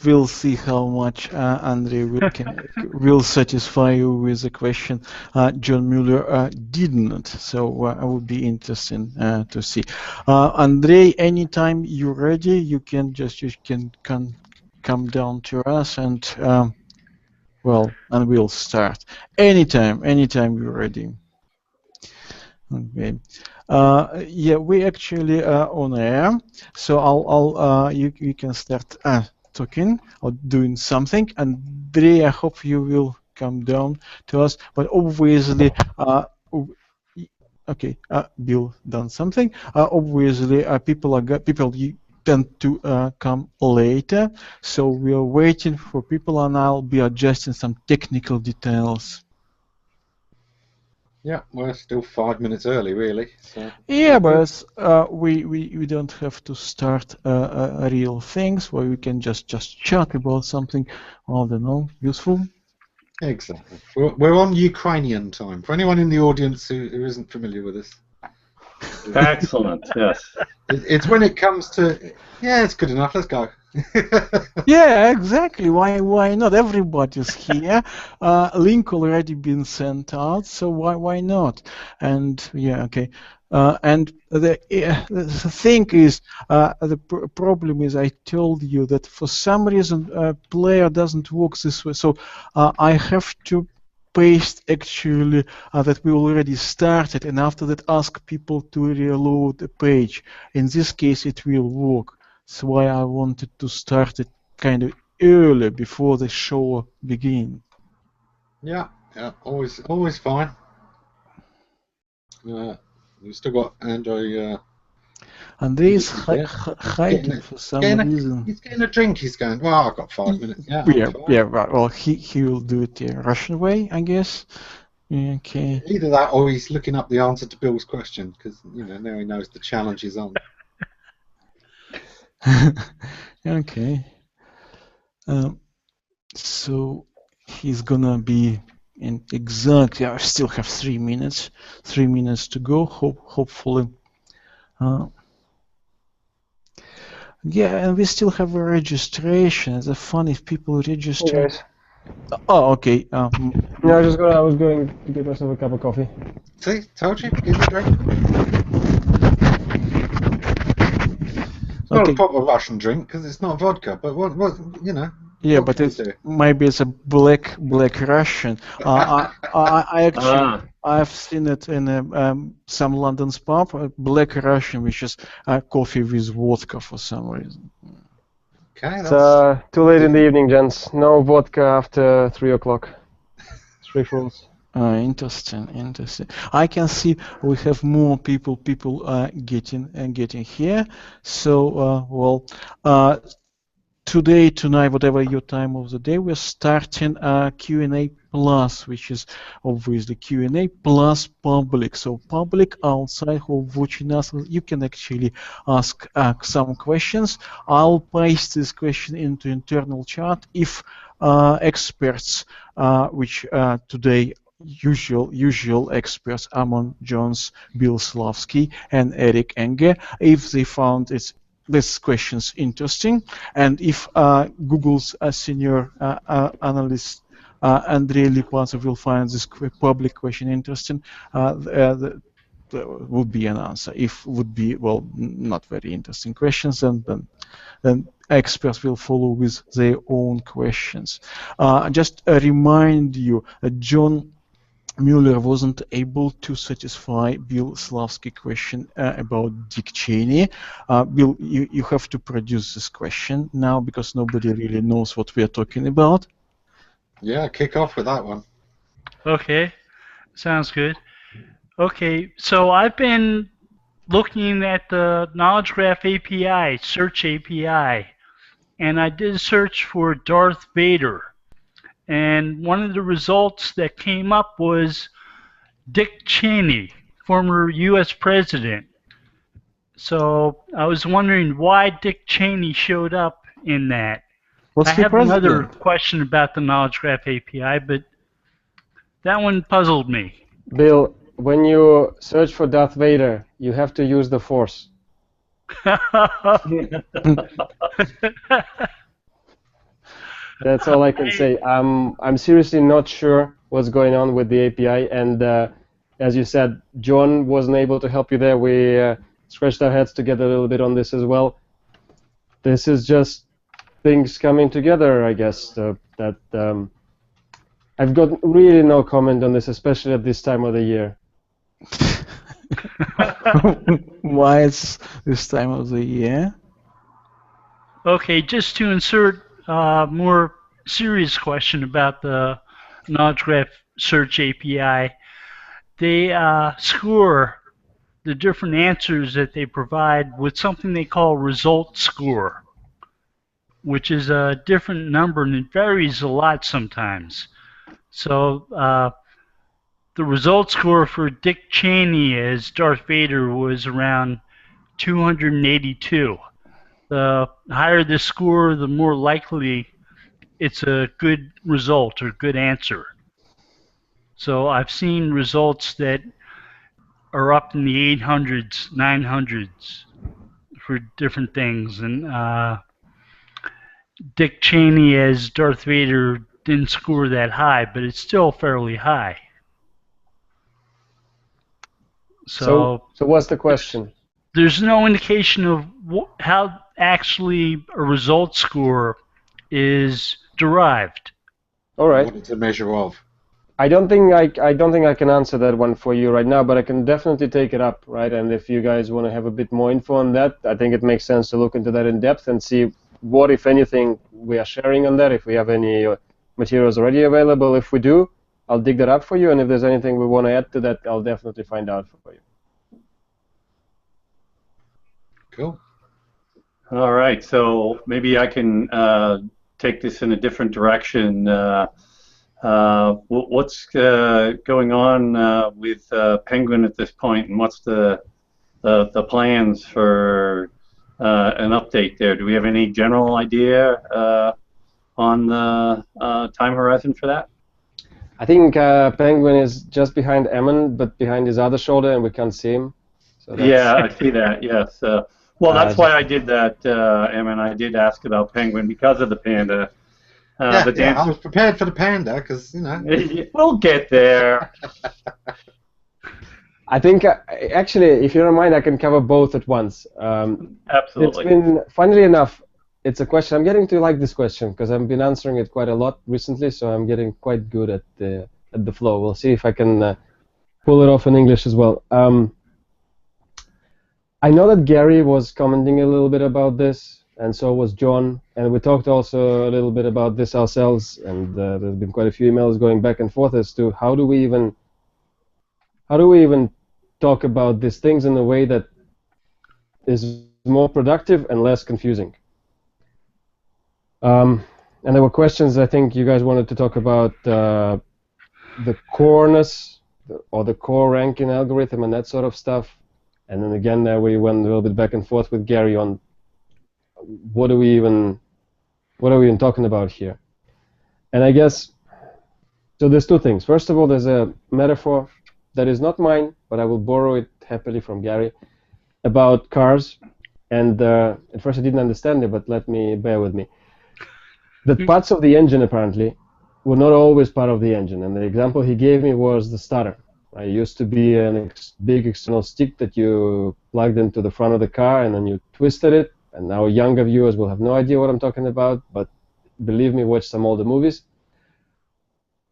we'll see how much Andrey will satisfy you with the question John Mueller didn't. So it would be interesting to see. Andrey, anytime you're ready, you can come down to us and and we'll start. Anytime you're ready. Okay. Yeah, we actually are on air, so you can start talking or doing something. Andrei, I hope you will come down to us, but obviously, okay, Bill done something. Obviously, people you tend to come later, so we are waiting for people, and I'll be adjusting some technical details. Yeah, we're still 5 minutes early, really. So. Yeah, but we don't have to start real things where we can just chat about something, I don't know, useful. Exactly. We're on Ukrainian time. For anyone in the audience who isn't familiar with this. Excellent. Yes. It's when it comes to it's good enough. Let's go. Yeah, exactly. Why not? Everybody's here. Link already been sent out, so why not? And yeah, okay. And the thing is, the problem is, I told you that for some reason player doesn't work this way. So I have to paste actually that we already started, and after that ask people to reload the page. In this case, it will work. That's why I wanted to start it kind of early before the show begins. Yeah, always fine. We've still got Andrey. Andrey's hiding for some reason. He's getting a drink. He's going. Well, I've got 5 minutes. Yeah. Well, he will do it the Russian way, I guess. Okay. Either that, or he's looking up the answer to Bill's question because now he knows the challenge is on. Okay. So he's gonna be in exactly. I still have 3 minutes. 3 minutes to go. Hopefully. Yeah, and we still have a registration. It's fun if people register. Hey guys. Oh, okay. Yeah, I was going to get myself a cup of coffee. See, told you. Give it a drink. It's not a proper Russian drink because it's not vodka, but what Yeah, but maybe it's a black Russian. I've seen it in some London's pub, black Russian, which is coffee with vodka for some reason. Okay, it's too late in the evening, gents. No vodka after 3 o'clock. Strict rules. Interesting. I can see we have more people getting here. So today, tonight, whatever your time of the day, we're starting Q&A plus, which is obviously Q&A plus public. So public outside who are watching us, you can actually ask some questions. I'll paste this question into internal chat if experts, which today usual experts, Ammon, Jones, Bill Slawski, and Eric Enge, if they found this question's interesting, and if Google's senior analyst Andrey Lipattsev will find this public question interesting, there would be an answer. If would be not very interesting questions, then experts will follow with their own questions. Just remind you, John Mueller wasn't able to satisfy Bill Slawski's question about Dick Cheney. Bill, you have to produce this question now because nobody really knows what we are talking about. Yeah, kick off with that one. Okay, sounds good. Okay, so I've been looking at the Knowledge Graph API, Search API, and I did a search for Darth Vader. And one of the results that came up was Dick Cheney, former U.S. president. So I was wondering why Dick Cheney showed up in that. I have another question about the Knowledge Graph API, but that one puzzled me. Bill, when you search for Darth Vader, you have to use the Force. That's all I can say. I'm seriously not sure what's going on with the API, and as you said, John wasn't able to help you there. We scratched our heads together a little bit on this as well. This is just things coming together, I guess. I've got really no comment on this, especially at this time of the year. Why it's this time of the year? Okay, just to insert a more serious question about the knowledge graph search API, they score the different answers that they provide with something they call result score, which is a different number and it varies a lot sometimes. So the result score for Dick Cheney as Darth Vader was around 282. The higher the score, the more likely it's a good result or good answer. So I've seen results that are up in the 800s, 900s for different things. And Dick Cheney as Darth Vader didn't score that high, but it's still fairly high. So what's the question? There's no indication of how actually a result score is derived. All right. What it's a measure of. I don't think I can answer that one for you right now, but I can definitely take it up, right? And if you guys want to have a bit more info on that, I think it makes sense to look into that in depth and see what, if anything, we are sharing on that. If we have any materials already available, if we do, I'll dig that up for you. And if there's anything we want to add to that, I'll definitely find out for you. Cool. All right, so maybe I can take this in a different direction. What's going on with Penguin at this point, and what's the plans for an update there? Do we have any general idea on the time horizon for that? I think Penguin is just behind Ammon, but behind his other shoulder, and we can't see him. So Yeah, I see that. Yes. Well, that's why I did that, Ammon. I did ask about Penguin because of the panda. I was prepared for the panda because, you know. We'll get there. I think, actually, if you don't mind, I can cover both at once. Absolutely. It's been, funnily enough, it's a question. I'm getting to like this question because I've been answering it quite a lot recently, so I'm getting quite good at the flow. We'll see if I can pull it off in English as well. I know that Gary was commenting a little bit about this, and so was John, and we talked also a little bit about this ourselves, and there's been quite a few emails going back and forth as to how do we even talk about these things in a way that is more productive and less confusing. And there were questions I think you guys wanted to talk about the coreness or the core ranking algorithm and that sort of stuff. And then again, we went a little bit back and forth with Gary on what are we even talking about here. And I guess, so there's two things. First of all, there's a metaphor that is not mine, but I will borrow it happily from Gary, about cars. And at first I didn't understand it, but bear with me. The parts of the engine apparently were not always part of the engine. And the example he gave me was the starter. It used to be a big external stick that you plugged into the front of the car and then you twisted it. And now younger viewers will have no idea what I'm talking about, but believe me, watch some older movies.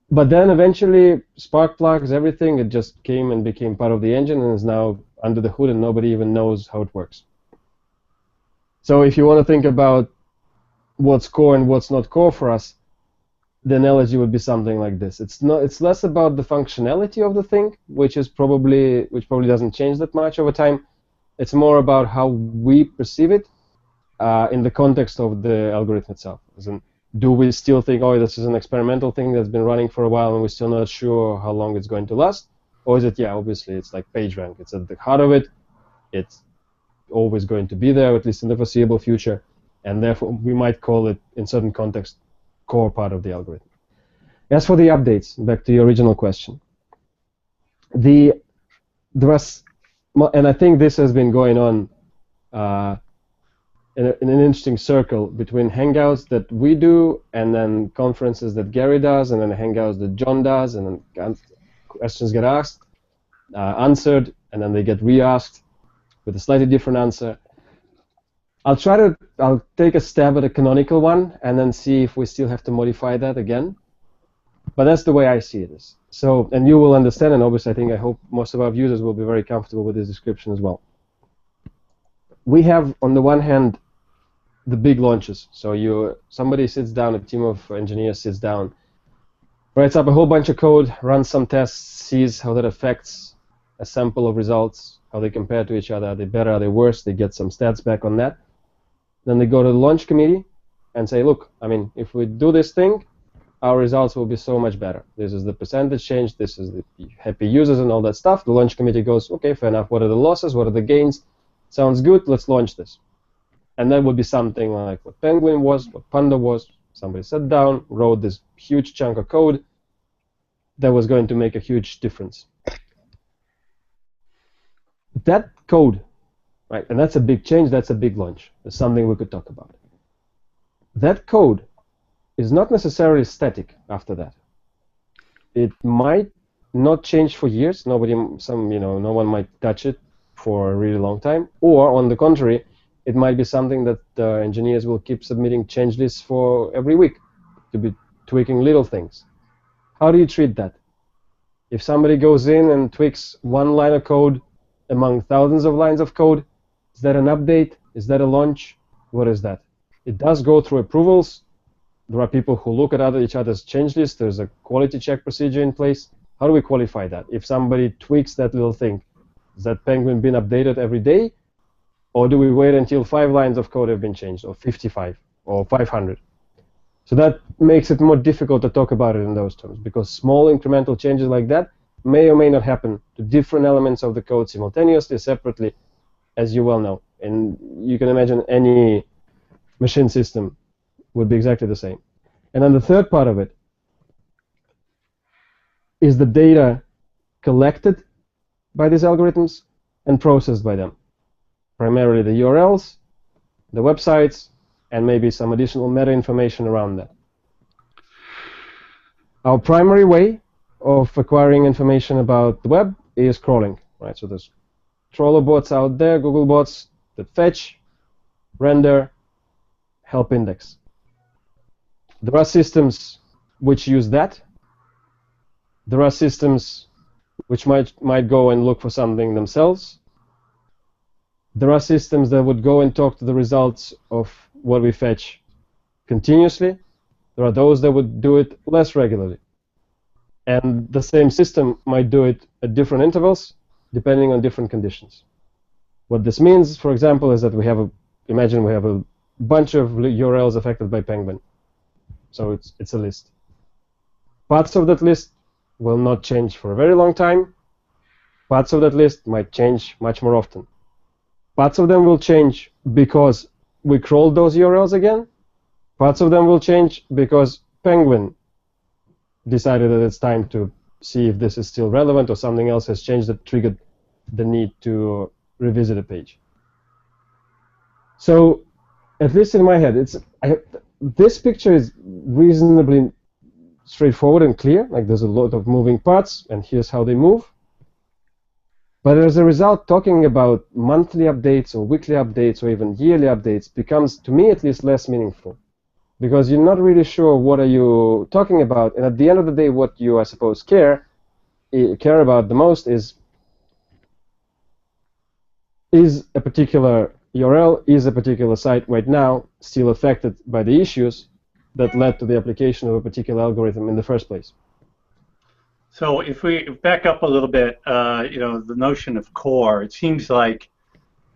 But then eventually, spark plugs, everything, it just came and became part of the engine and is now under the hood and nobody even knows how it works. So if you want to think about what's core and what's not core for us, the analogy would be something like this. It's less about the functionality of the thing, which probably doesn't change that much over time. It's more about how we perceive it in the context of the algorithm itself. As in, do we still think, oh, this is an experimental thing that's been running for a while and we're still not sure how long it's going to last? Or is it, yeah, obviously, it's like PageRank. It's at the heart of it. It's always going to be there, at least in the foreseeable future. And therefore, we might call it, in certain contexts, core part of the algorithm. As for the updates, back to your original question. And I think this has been going on in an interesting circle between Hangouts that we do, and then conferences that Gary does, and then Hangouts that John does, and then questions get asked, answered, and then they get re-asked with a slightly different answer. I'll take a stab at a canonical one, and then see if we still have to modify that again. But that's the way I see it. So, and you will understand, and obviously I hope most of our users will be very comfortable with this description as well. We have, on the one hand, the big launches. So somebody sits down, a team of engineers sits down, writes up a whole bunch of code, runs some tests, sees how that affects a sample of results, how they compare to each other, are they better, are they worse, they get some stats back on that. Then they go to the launch committee and say, look, I mean, if we do this thing, our results will be so much better. This is the percentage change, this is the happy users and all that stuff. The launch committee goes, okay, fair enough, what are the losses, what are the gains? Sounds good, let's launch this. And that would be something like what Penguin was, what Panda was. Somebody sat down, wrote this huge chunk of code that was going to make a huge difference. That code, right, and that's a big change, that's a big launch. That's something we could talk about. That code is not necessarily static after that. It might not change for years. No one might touch it for a really long time. Or on the contrary, it might be something that engineers will keep submitting change lists for every week to be tweaking little things. How do you treat that? If somebody goes in and tweaks one line of code among thousands of lines of code, is that an update? Is that a launch? What is that? It does go through approvals. There are people who look at each other's change lists. There's a quality check procedure in place. How do we qualify that? If somebody tweaks that little thing, has that Penguin been updated every day? Or do we wait until 5 lines of code have been changed, or 55, or 500? So that makes it more difficult to talk about it in those terms, because small incremental changes like that may or may not happen to different elements of the code simultaneously, separately, as you well know. And you can imagine any machine system would be exactly the same. And then the third part of it is the data collected by these algorithms and processed by them. Primarily the URLs, the websites, and maybe some additional meta information around that. Our primary way of acquiring information about the web is crawling, right? So there's crawler bots out there, Google bots that fetch, render, help index. There are systems which use that. There are systems which might go and look for something themselves. There are systems that would go and talk to the results of what we fetch continuously. There are those that would do it less regularly. And the same system might do it at different intervals, depending on different conditions. What this means, for example, is that imagine we have a bunch of URLs affected by Penguin. So it's a list. Parts of that list will not change for a very long time. Parts of that list might change much more often. Parts of them will change because we crawled those URLs again. Parts of them will change because Penguin decided that it's time to see if this is still relevant, or something else has changed that triggered the need to revisit a page. So, at least in my head, this picture is reasonably straightforward and clear. Like, there's a lot of moving parts, and here's how they move. But as a result, talking about monthly updates or weekly updates or even yearly updates becomes, to me at least, less meaningful, because you're not really sure what are you talking about. And at the end of the day, what you, I suppose, care about the most is a particular URL, is a particular site right now still affected by the issues that led to the application of a particular algorithm in the first place. So if we back up a little bit, the notion of core, it seems like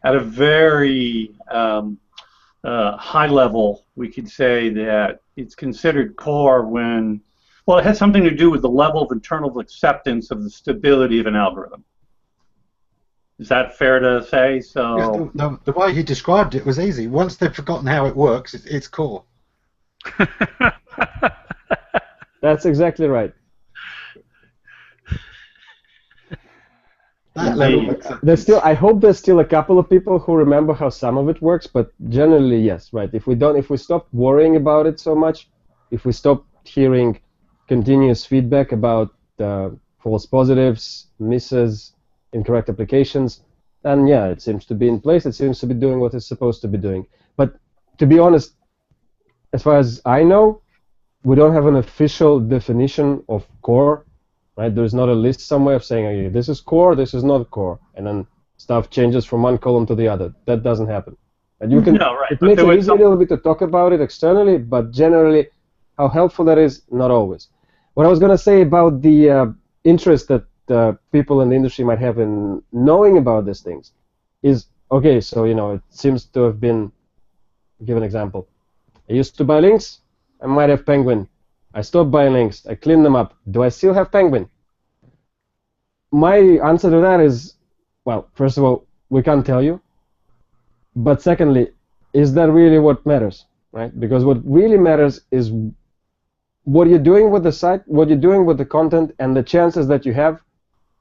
at a very high level, we could say that it's considered core when, well, it has something to do with the level of internal acceptance of the stability of an algorithm. Is that fair to say? So yeah, the way he described it was easy. Once they've forgotten how it works, it's core. That's exactly right. That level of acceptance. There's still, I hope there's still a couple of people who remember how some of it works, but generally yes, right? If we stop worrying about it so much, if we stop hearing continuous feedback about false positives, misses, incorrect applications, then yeah, it seems to be in place. It seems to be doing what it's supposed to be doing. But to be honest, as far as I know, we don't have an official definition of core. Right? There's not a list somewhere of saying, okay, this is core, this is not core, and then stuff changes from one column to the other. That doesn't happen. And you can. No, right. It makes it easy a little bit to talk about it externally, but generally, how helpful that is, not always. What I was going to say about the interest that people in the industry might have in knowing about these things is, okay, so it seems to have been. Give an example. I used to buy links. I might have Penguin. I stopped buying links. I cleaned them up. Do I still have Penguin? My answer to that is, well, first of all, we can't tell you. But secondly, is that really what matters, right? Because what really matters is what you're doing with the site, what you're doing with the content, and the chances that you have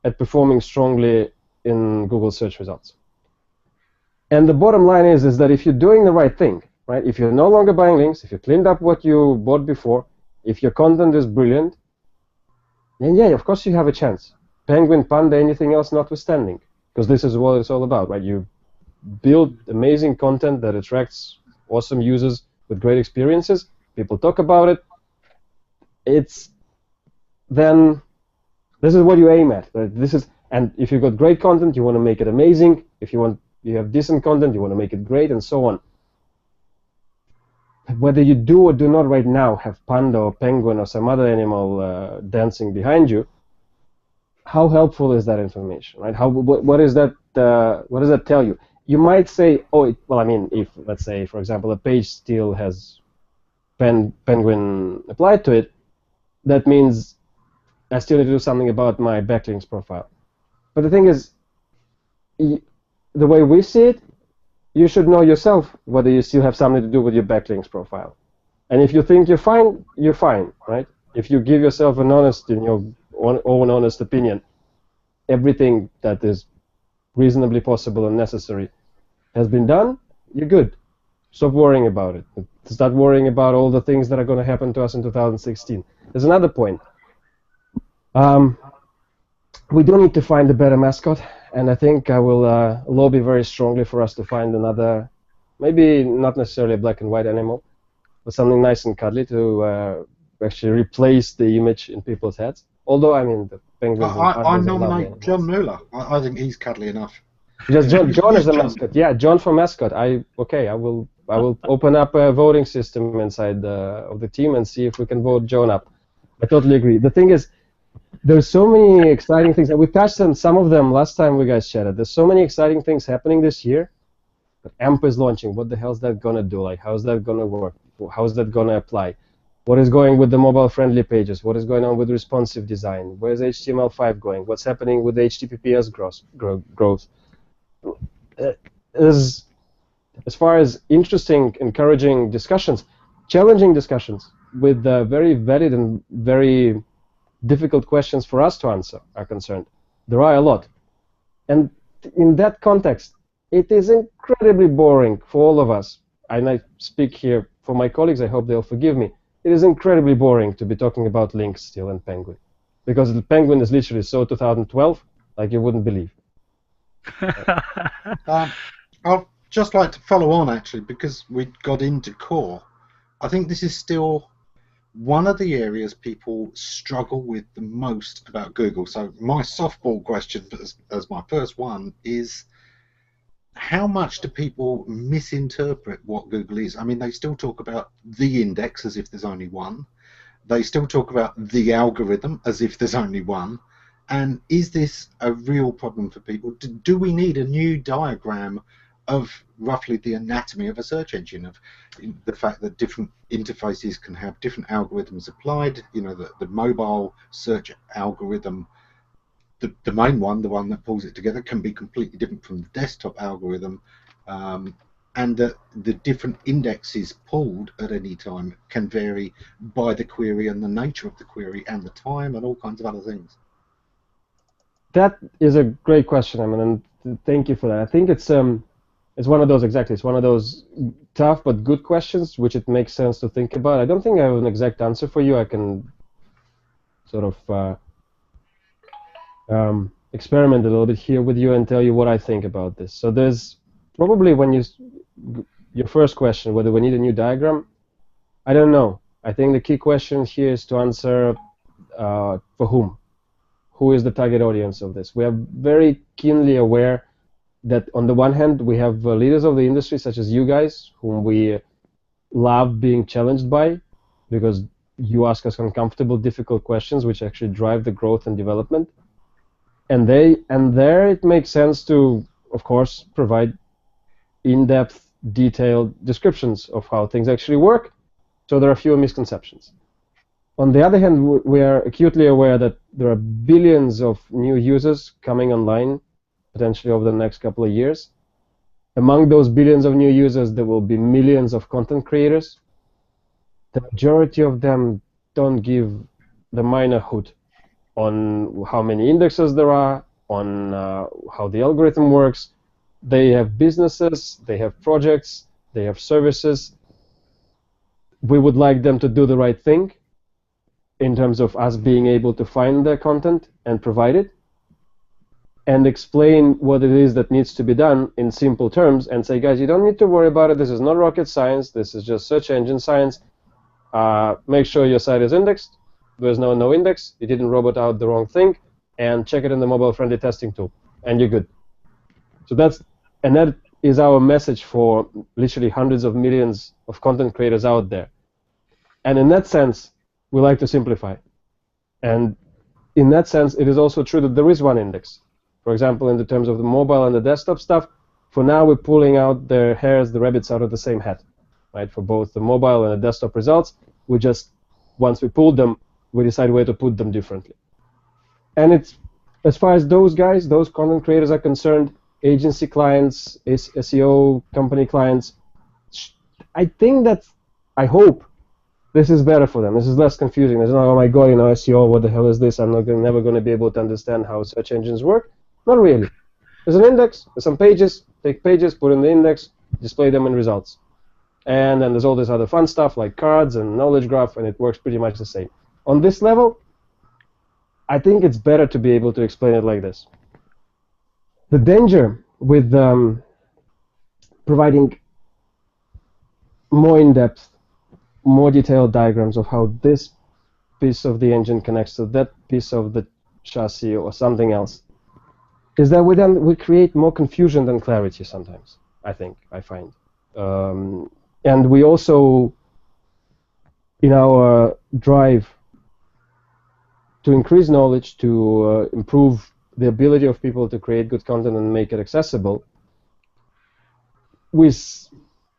at performing strongly in Google search results. And the bottom line is that if you're doing the right thing, right? If you're no longer buying links, if you cleaned up what you bought before, if your content is brilliant, then yeah, of course you have a chance. Penguin, Panda, anything else notwithstanding, because this is what it's all about, right? You build amazing content that attracts awesome users with great experiences. People talk about it. Then this is what you aim at. Right? And if you've got great content, you want to make it amazing. If you have decent content, you want to make it great, and so on. Whether you do or do not right now have Panda or Penguin or some other animal dancing behind you, how helpful is that information, right? What does that tell you? You might say, oh, well, I mean, if let's say, for example, a page still has Penguin applied to it, that means I still need to do something about my backlinks profile. But the thing is, the way we see it, you should know yourself whether you still have something to do with your backlinks profile. And if you think you're fine, right? If you give yourself an honest, in your own honest opinion, everything that is reasonably possible and necessary has been done, you're good. Stop worrying about it. Start worrying about all the things that are going to happen to us in 2016. There's another point. We do need to find a better mascot. And I think I will lobby very strongly for us to find another, maybe not necessarily a black and white animal, but something nice and cuddly to actually replace the image in people's heads. Although, I mean, the penguins and pandas I nominate John Mueller. I think he's cuddly enough. Just John as a mascot. Yeah, John for mascot. I will open up a voting system inside of the team and see if we can vote John up. I totally agree. The thing is, there's so many exciting things, and we touched on some of them last time we guys chatted. There's so many exciting things happening this year. But AMP is launching. What the hell is that gonna do? Like, how's that gonna work? How's that gonna apply? What is going with the mobile-friendly pages? What is going on with responsive design? Where's HTML5 going? What's happening with HTTPS growth? As far as interesting, encouraging discussions, challenging discussions with very valid and very difficult questions for us to answer are concerned. There are a lot. And in that context, it is incredibly boring for all of us. And I speak here for my colleagues, I hope they'll forgive me. It is incredibly boring to be talking about links still and Penguin. Because the Penguin is literally so 2012, like you wouldn't believe. I'd just like to follow on, actually, because we got into core. I think this is still one of the areas people struggle with the most about Google. So my softball question as my first one is, how much do people misinterpret what Google is? I mean, they still talk about the index as if there's only one. They still talk about the algorithm as if there's only one. And is this a real problem for people? Do we need a new diagram of roughly the anatomy of a search engine, of the fact that different interfaces can have different algorithms applied? You know, the mobile search algorithm, the main one, the one that pulls it together, can be completely different from the desktop algorithm, and the different indexes pulled at any time can vary by the query and the nature of the query and the time and all kinds of other things. That is a great question, Ammon, and thank you for that. I think it's one of those, exactly. It's one of those tough but good questions, which it makes sense to think about. I don't think I have an exact answer for you. I can sort of experiment a little bit here with you and tell you what I think about this. So there's probably your first question, whether we need a new diagram. I don't know. I think the key question here is to answer for whom. Who is the target audience of this? We are very keenly aware that on the one hand, we have leaders of the industry, such as you guys, whom we love being challenged by, because you ask us uncomfortable, difficult questions, which actually drive the growth and development. And there it makes sense to, of course, provide in-depth, detailed descriptions of how things actually work, so there are fewer misconceptions. On the other hand, we are acutely aware that there are billions of new users coming online, potentially over the next couple of years. Among those billions of new users, there will be millions of content creators. The majority of them don't give the minor hoot on how many indexes there are, on how the algorithm works. They have businesses, they have projects, they have services. We would like them to do the right thing in terms of us being able to find their content and provide it, and explain what it is that needs to be done in simple terms, and say, guys, you don't need to worry about it. This is not rocket science. This is just search engine science. Make sure your site is indexed. There's no index. You didn't robot out the wrong thing, and check it in the mobile-friendly testing tool, and you're good. So that is our message for literally hundreds of millions of content creators out there. And in that sense, we like to simplify. And in that sense, it is also true that there is one index. For example, in the terms of the mobile and the desktop stuff, for now we're pulling out the rabbits out of the same hat, right? For both the mobile and the desktop results, we just, once we pulled them, we decide where to put them differently. And it's, as far as those guys, those content creators are concerned, agency clients, SEO company clients, I think that, I hope, this is better for them. This is less confusing. It's not, oh my god, SEO, what the hell is this? I'm never going to be able to understand how search engines work. Not really. There's an index, there's some pages, take pages, put in the index, display them in results. And then there's all this other fun stuff like cards and knowledge graph, and it works pretty much the same. On this level, I think it's better to be able to explain it like this. The danger with providing more in-depth, more detailed diagrams of how this piece of the engine connects to that piece of the chassis or something else is that we create more confusion than clarity sometimes, I find. And we also, in our drive to increase knowledge, to improve the ability of people to create good content and make it accessible, we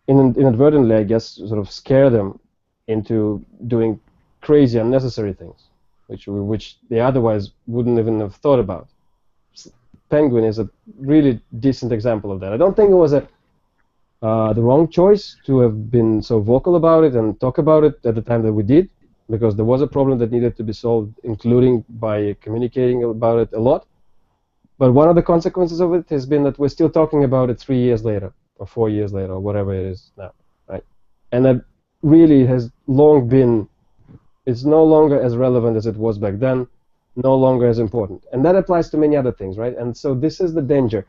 inadvertently, I guess, sort of scare them into doing crazy, unnecessary things, which they otherwise wouldn't even have thought about. Penguin is a really decent example of that. I don't think it was the wrong choice to have been so vocal about it and talk about it at the time that we did, because there was a problem that needed to be solved, including by communicating about it a lot. But one of the consequences of it has been that we're still talking about it 3 years later, or 4 years later, or whatever it is now, right? And that really has long been, it's no longer as relevant as it was back then, no longer as important. And that applies to many other things, right? And so this is the danger,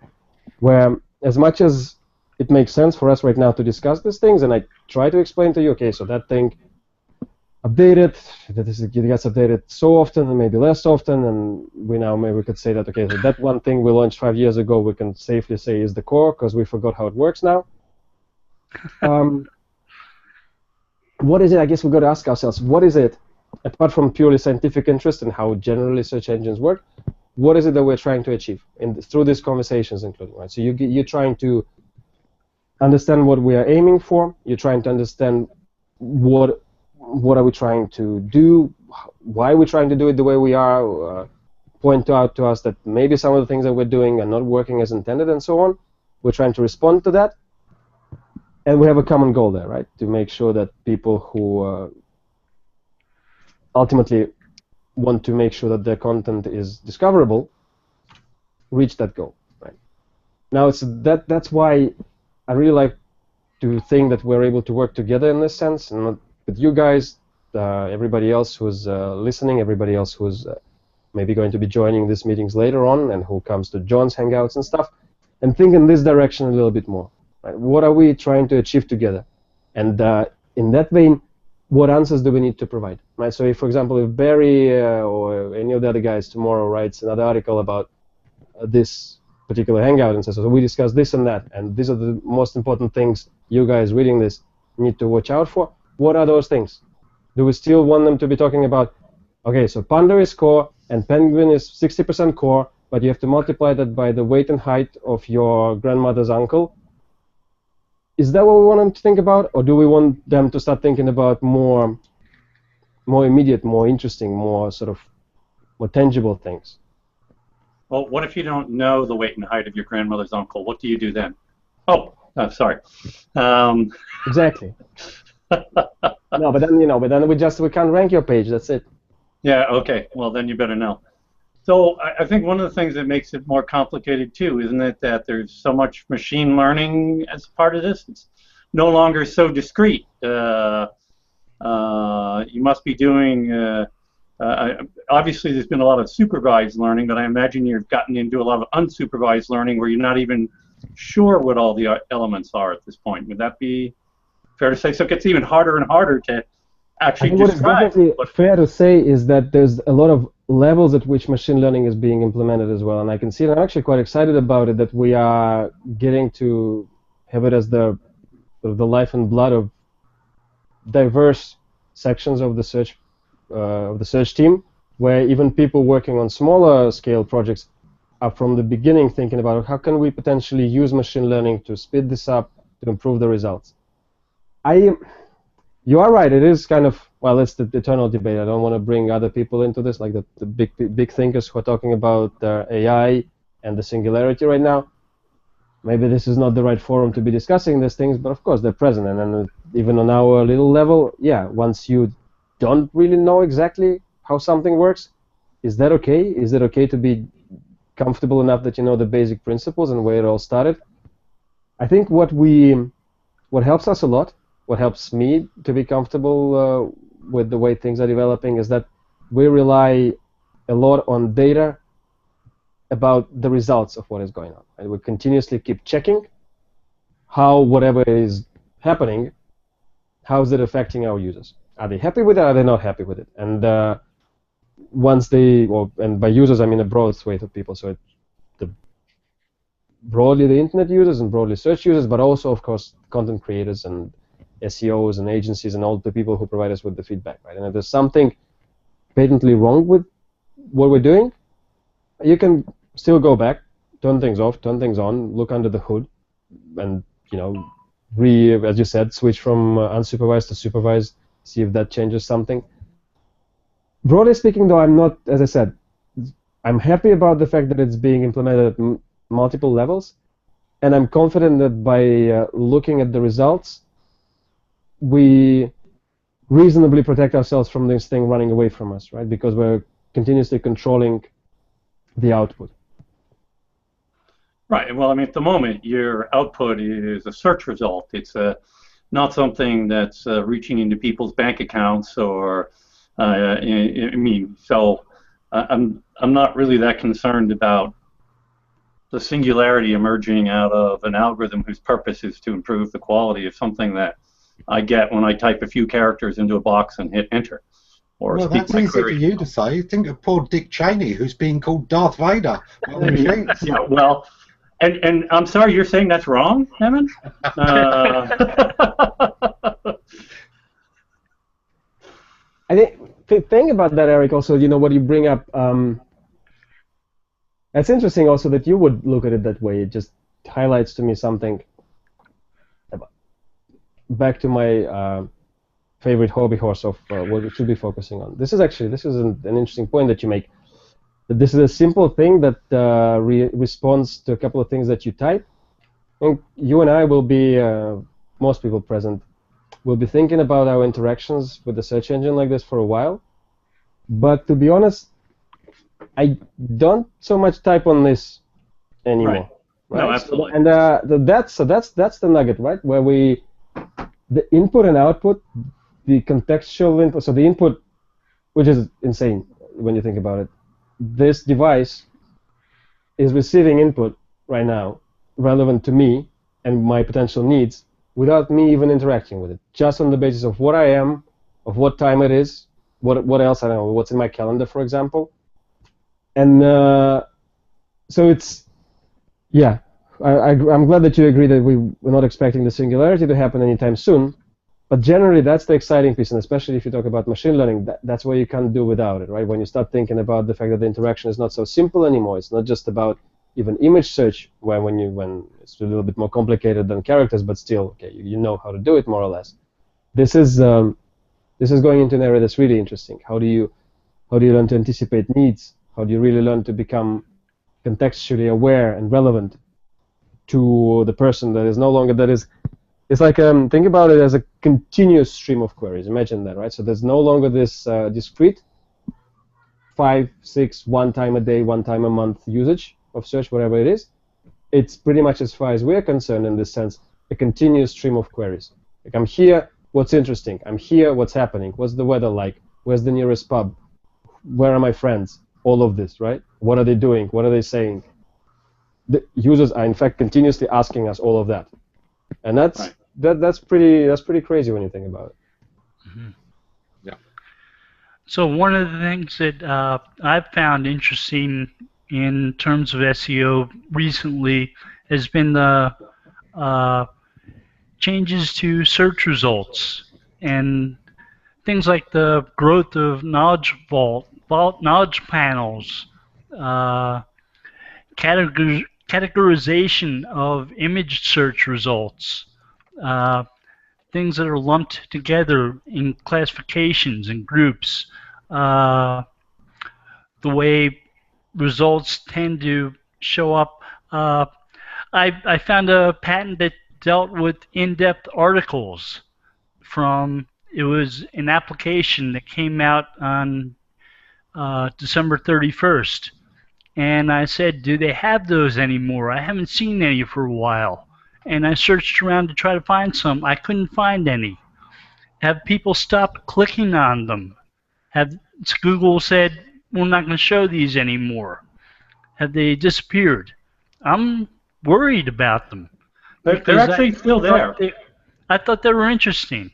where as much as it makes sense for us right now to discuss these things, and I try to explain to you, okay, so that thing updated, it gets updated so often and maybe less often, and maybe we could say that, okay, so that one thing we launched 5 years ago, we can safely say is the core, because we forgot how it works now. What is it? I guess we've got to ask ourselves, what is it, apart from purely scientific interest in how generally search engines work, what is it that we're trying to achieve through these conversations, including, right? So you're trying to understand what we are aiming for. You're trying to understand what are we trying to do, why we're trying to do it the way we are, point out to us that maybe some of the things that we're doing are not working as intended, and so on. We're trying to respond to that. And we have a common goal there, right? To make sure that people who ultimately want to make sure that their content is discoverable reach that goal. Right? Now that's why I really like to think that we're able to work together in this sense, and not with you guys, everybody else who's listening, everybody else who's maybe going to be joining these meetings later on, and who comes to John's Hangouts and stuff, and think in this direction a little bit more. Right? What are we trying to achieve together? And in that vein, what answers do we need to provide? Right? So if, for example, if Barry or any of the other guys tomorrow writes another article about this particular Hangout and says, so we discussed this and that, and these are the most important things you guys reading this need to watch out for, what are those things? Do we still want them to be talking about, okay, so Panda is core, and Penguin is 60% core, but you have to multiply that by the weight and height of your grandmother's uncle? Is that what we want them to think about, or do we want them to start thinking about more immediate, more interesting, more sort of more tangible things? Well, what if you don't know the weight and height of your grandmother's uncle? What do you do then? Oh, sorry. Exactly. No, but then we can't rank your page. That's it. Yeah. Okay. Well, then you better know. So I think one of the things that makes it more complicated too, isn't it, that there's so much machine learning as part of this? It's no longer so discrete. You must be doing. Obviously, there's been a lot of supervised learning, but I imagine you've gotten into a lot of unsupervised learning where you're not even sure what all the elements are at this point. Would that be fair to say? So it gets even harder and harder to actually describe. What is definitely fair to say is that there's a lot of levels at which machine learning is being implemented as well, and I can see, and I'm actually quite excited about it, that we are getting to have it as the life and blood of diverse sections of the search team, where even people working on smaller scale projects are from the beginning thinking about how can we potentially use machine learning to speed this up, to improve the results. You are right, it is kind of, well, it's the eternal debate. I don't want to bring other people into this, like the big thinkers who are talking about AI and the singularity right now. Maybe this is not the right forum to be discussing these things, but of course they're present. And then even on our little level, yeah, once you don't really know exactly how something works, is that okay? Is it okay to be comfortable enough that you know the basic principles and where it all started? I think what helps us a lot, what helps me to be comfortable with the way things are developing, is that we rely a lot on data about the results of what is going on. And we continuously keep checking how whatever is happening, how is it affecting our users. Are they happy with it, or are they not happy with it? And and by users I mean a broad swathe of people, so broadly the internet users and broadly search users, but also of course content creators and SEOs and agencies and all the people who provide us with the feedback, right? And if there's something patently wrong with what we're doing, you can still go back, turn things off, turn things on, look under the hood, and as you said, switch from unsupervised to supervised, see if that changes something. Broadly speaking, though, I'm not, as I said, I'm happy about the fact that it's being implemented at multiple levels, and I'm confident that by looking at the results, we reasonably protect ourselves from this thing running away from us, right? Because we're continuously controlling the output. Right. Well, I mean, at the moment, your output is a search result. It's not something that's reaching into people's bank accounts or, so I'm not really that concerned about the singularity emerging out of an algorithm whose purpose is to improve the quality of something that I get when I type a few characters into a box and hit enter. Well, that's easy for you to say. Think of poor Dick Cheney, who's being called Darth Vader. Yeah, well, and I'm sorry, you're saying that's wrong, Ammon? I think the thing about that, Eric, also, what you bring up, it's interesting also that you would look at it that way. It just highlights to me something. Back to my favorite hobby horse of what we should be focusing on. This is an interesting point that you make. That this is a simple thing that responds to a couple of things that you type. And you and I will be, most people present, will be thinking about our interactions with the search engine like this for a while. But to be honest, I don't so much type on this anymore. Right? No, absolutely. So that's the nugget, right? Where the input and output, the contextual input, so the input, which is insane when you think about it. This device is receiving input right now relevant to me and my potential needs without me even interacting with it, just on the basis of what I am, of what time it is, what else, I don't know, what's in my calendar, for example. And so it's, yeah, I'm glad that you agree that we're not expecting the singularity to happen anytime soon, but generally that's the exciting piece, and especially if you talk about machine learning, that's where you can't do without it, right? When you start thinking about the fact that the interaction is not so simple anymore, it's not just about even image search, when it's a little bit more complicated than characters, but still, okay, you know how to do it more or less. This is going into an area that's really interesting. How do you learn to anticipate needs? How do you really learn to become contextually aware and relevant to the person that is no longer, it's like, think about it as a continuous stream of queries. Imagine that, right? So there's no longer this discrete 5, 6, 1 time a day, 1 time a month usage of search, whatever it is. It's pretty much, as far as we're concerned in this sense, a continuous stream of queries. Like, I'm here, what's interesting? I'm here, what's happening? What's the weather like? Where's the nearest pub? Where are my friends? All of this, right? What are they doing? What are they saying? The users are in fact continuously asking us all of that, and that's pretty crazy when you think about it. Mm-hmm. Yeah. So one of the things that I've found interesting in terms of SEO recently has been the changes to search results and things like the growth of knowledge knowledge panels, categorization of image search results, things that are lumped together in classifications and groups, the way results tend to show up. I found a patent that dealt with in-depth articles it was an application that came out on December 31st. And I said, do they have those anymore? I haven't seen any for a while. And I searched around to try to find some. I couldn't find any. Have people stopped clicking on them? Have Google said, we're not going to show these anymore? Have they disappeared? I'm worried about them. They're actually still there. I thought they were interesting.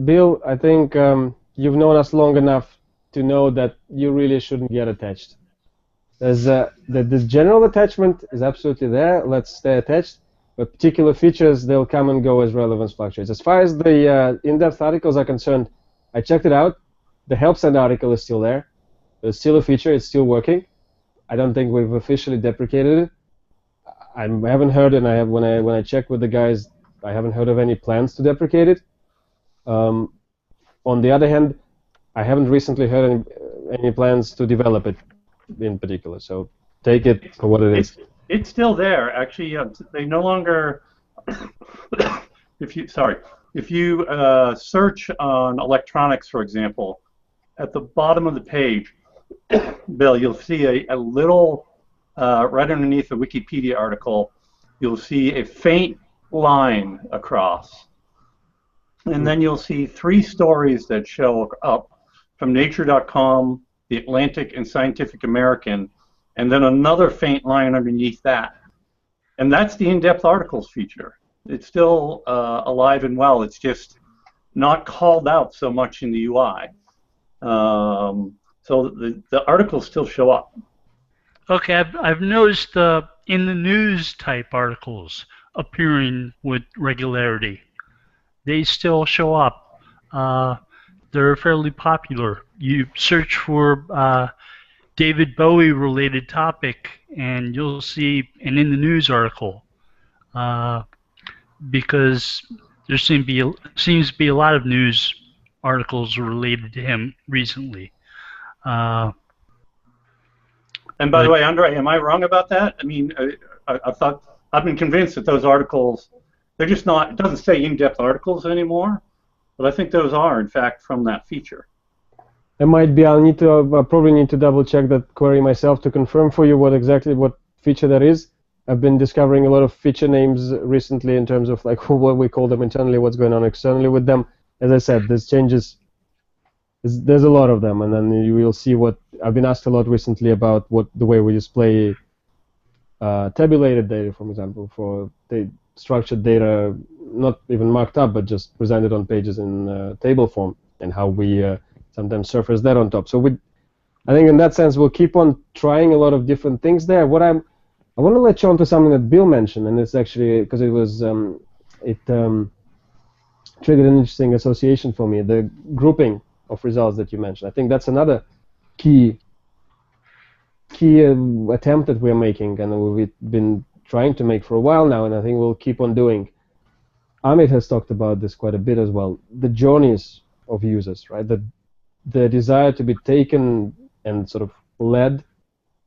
Bill, I think you've known us long enough to know that you really shouldn't get attached. This general attachment is absolutely there. Let's stay attached. But particular features, they'll come and go as relevance fluctuates. As far as the in-depth articles are concerned, I checked it out. The help center article is still there. It's still a feature. It's still working. I don't think we've officially deprecated it. I haven't heard, and when I checked with the guys, I haven't heard of any plans to deprecate it. On the other hand, I haven't recently heard any plans to develop it in particular. So take it for what it is. It's still there. Actually, they no longer. If you search on electronics, for example, at the bottom of the page, Bill, you'll see a little right underneath the Wikipedia article. You'll see a faint line across, and then you'll see 3 stories that show up from Nature.com, The Atlantic, and Scientific American, and then another faint line underneath that. And that's the in-depth articles feature. It's still alive and well. It's just not called out so much in the UI. So the articles still show up. Okay, I've noticed in the news type articles appearing with regularity. They still show up. They're fairly popular. You search for David Bowie related topic and you'll see an in the news article because there seems to be a lot of news articles related to him recently. And by the way, Andrey, am I wrong about that? I mean, I've been convinced that those articles, they're just not, it doesn't say in-depth articles anymore, but I think those are, in fact, from that feature. It might be. I'll probably need to double check that query myself to confirm for you what feature that is. I've been discovering a lot of feature names recently in terms of like what we call them internally, what's going on externally with them. As I said, there's changes. There's a lot of them, and then you will see what I've been asked a lot recently about what the way we display tabulated data, for example, for the structured data, not even marked up, but just presented on pages in table form, and how we sometimes surface that on top. So I think in that sense we'll keep on trying a lot of different things there. I want to let you on to something that Bill mentioned, and it's actually because it was triggered an interesting association for me. The grouping of results that you mentioned. I think that's another key attempt that we're making, and we've been trying to make for a while now, and I think we'll keep on doing. Amit has talked about this quite a bit as well. The journeys of users, right? The desire to be taken and sort of led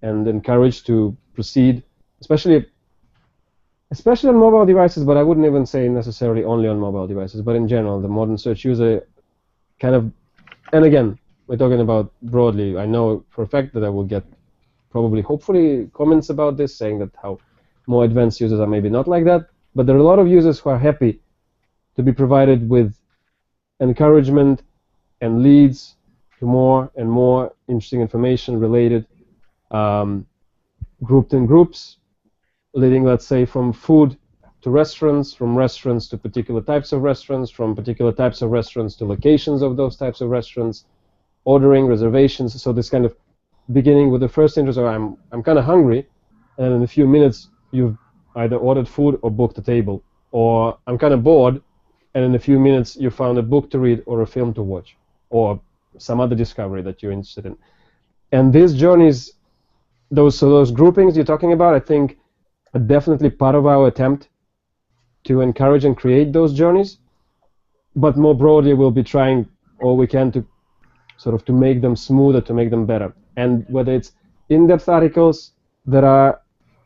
and encouraged to proceed, especially on mobile devices, but I wouldn't even say necessarily only on mobile devices, but in general, the modern search user kind of, and again, we're talking about broadly. I know for a fact that I will get probably, hopefully, comments about this saying that how more advanced users are maybe not like that, but there are a lot of users who are happy to be provided with encouragement and leads to more and more interesting information related, grouped in groups, leading, let's say, from food to restaurants, from restaurants to particular types of restaurants, from particular types of restaurants to locations of those types of restaurants, ordering, reservations. So this kind of beginning with the first interest, or I'm kind of hungry, and in a few minutes you've either ordered food or booked a table, or I'm kind of bored, and in a few minutes you found a book to read or a film to watch, or some other discovery that you're interested in. And these journeys, those groupings you're talking about, I think are definitely part of our attempt to encourage and create those journeys, but more broadly we'll be trying all we can to sort of to make them smoother, to make them better. And whether it's in-depth articles that are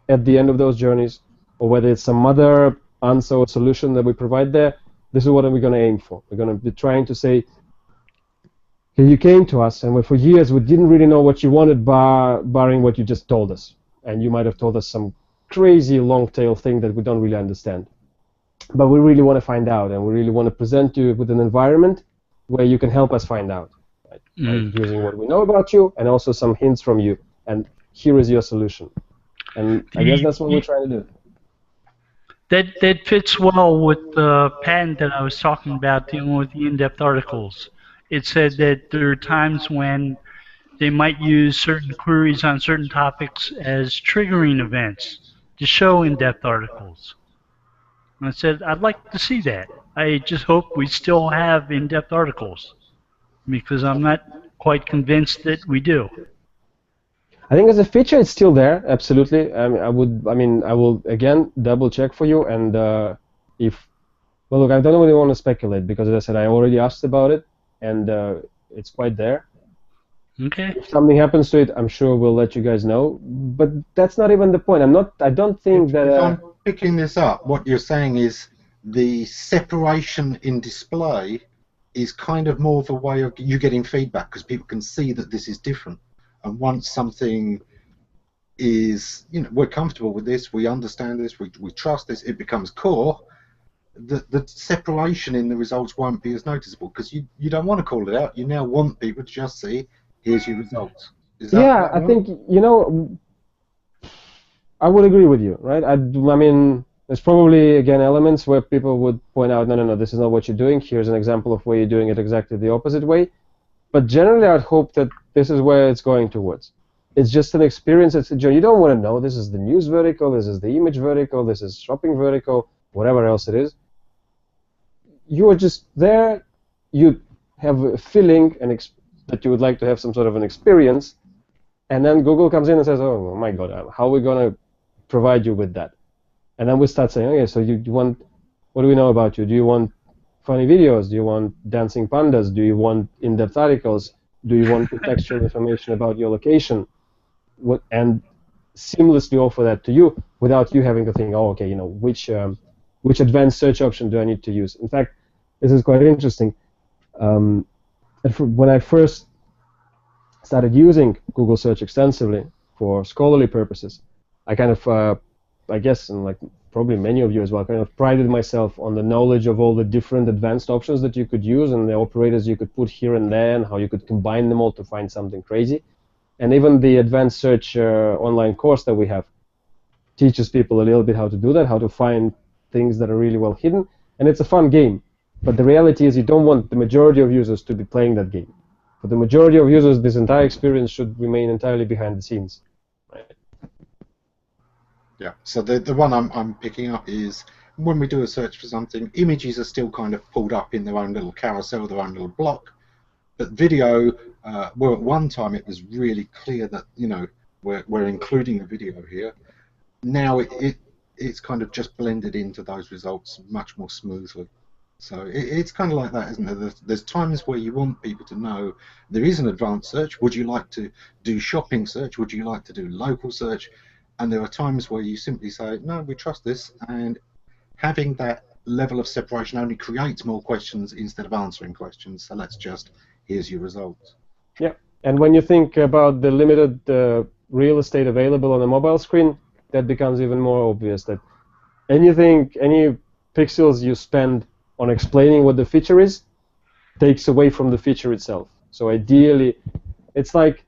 at the end of those journeys, or whether it's some other answer or solution that we provide there, this is what we're going to aim for. We're going to be trying to say, okay, you came to us, and for years we didn't really know what you wanted, barring what you just told us. And you might have told us some crazy long-tail thing that we don't really understand. But we really want to find out, and we really want to present you with an environment where you can help us find out, right? Using what we know about you and also some hints from you. And here is your solution. And I guess that's what we're trying to do. That fits well with the patent that I was talking about dealing with the in-depth articles. It said that there are times when they might use certain queries on certain topics as triggering events to show in-depth articles. And I said, I'd like to see that. I just hope we still have in-depth articles, because I'm not quite convinced that we do. I think as a feature, it's still there, absolutely. I will again double check for you, and well, look, I don't really want to speculate because, as I said, I already asked about it, and it's quite there. Okay. If something happens to it, I'm sure we'll let you guys know. But that's not even the point. I don't think that. If I'm picking this up, what you're saying is the separation in display is kind of more of a way of you getting feedback, because people can see that this is different. And once something is, we're comfortable with this, we understand this, we trust this, it becomes core, the separation in the results won't be as noticeable, because you don't want to call it out. You now want people to just see, here's your results. Is that yeah, right? I think, I would agree with you, right? I mean, there's probably, again, elements where people would point out, no, this is not what you're doing. Here's an example of where you're doing it exactly the opposite way. But generally, I'd hope that this is where it's going towards. It's just an experience. It's a journey. You don't want to know this is the news vertical, this is the image vertical, this is shopping vertical, whatever else it is. You are just there. You have a feeling that you would like to have some sort of an experience, and then Google comes in and says, oh my God, how are we going to provide you with that? And then we start saying, okay, so you want, what do we know about you? Do you want funny videos? Do you want dancing pandas? Do you want in-depth articles? Do you want contextual information about your location? And seamlessly offer that to you without you having to think, oh, okay, which advanced search option do I need to use? In fact, this is quite interesting. When I first started using Google Search extensively for scholarly purposes, I kind of, I guess, and like probably many of you as well, kind of prided myself on the knowledge of all the different advanced options that you could use and the operators you could put here and there and how you could combine them all to find something crazy. And even the advanced search online course that we have teaches people a little bit how to do that, how to find things that are really well hidden. And it's a fun game. But the reality is you don't want the majority of users to be playing that game. For the majority of users, this entire experience should remain entirely behind the scenes. Right? Yeah, so the one I'm picking up is when we do a search for something, images are still kind of pulled up in their own little carousel, their own little block. But video, well, at one time it was really clear that, you know, we're including the video here. Now it's kind of just blended into those results much more smoothly. So it's kind of like that, isn't it? There's times where you want people to know there is an advanced search. Would you like to do shopping search? Would you like to do local search? And there are times where you simply say, no, we trust this, and having that level of separation only creates more questions instead of answering questions. So let's just, here's your results. Yeah, and when you think about the limited real estate available on a mobile screen, that becomes even more obvious that any pixels you spend on explaining what the feature is takes away from the feature itself. So ideally, it's like,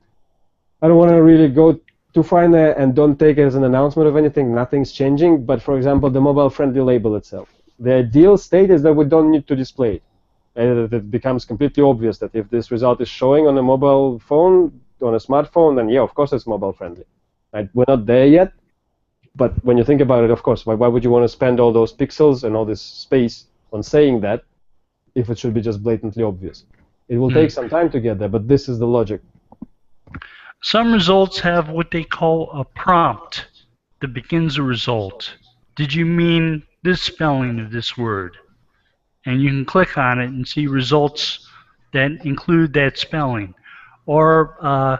I don't want to really go too far in there and don't take it as an announcement of anything, nothing's changing, but for example, the mobile-friendly label itself. The ideal state is that we don't need to display it. And it becomes completely obvious that if this result is showing on a mobile phone, on a smartphone, then yeah, of course it's mobile-friendly. Right? We're not there yet, but when you think about it, of course, why would you want to spend all those pixels and all this space on saying that if it should be just blatantly obvious? It will take some time to get there, but this is the logic. Some results have what they call a prompt that begins a result. Did you mean this spelling of this word? And you can click on it and see results that include that spelling. Or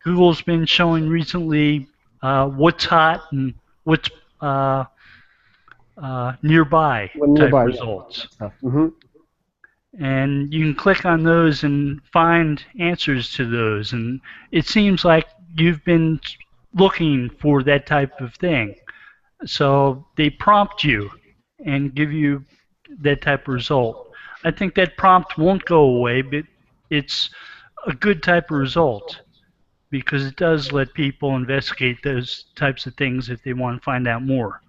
Google's been showing recently what's hot and what's nearby type results. Yeah. Mm-hmm. And you can click on those and find answers to those. And it seems like you've been looking for that type of thing. So they prompt you and give you that type of result. I think that prompt won't go away, but it's a good type of result because it does let people investigate those types of things if they want to find out more.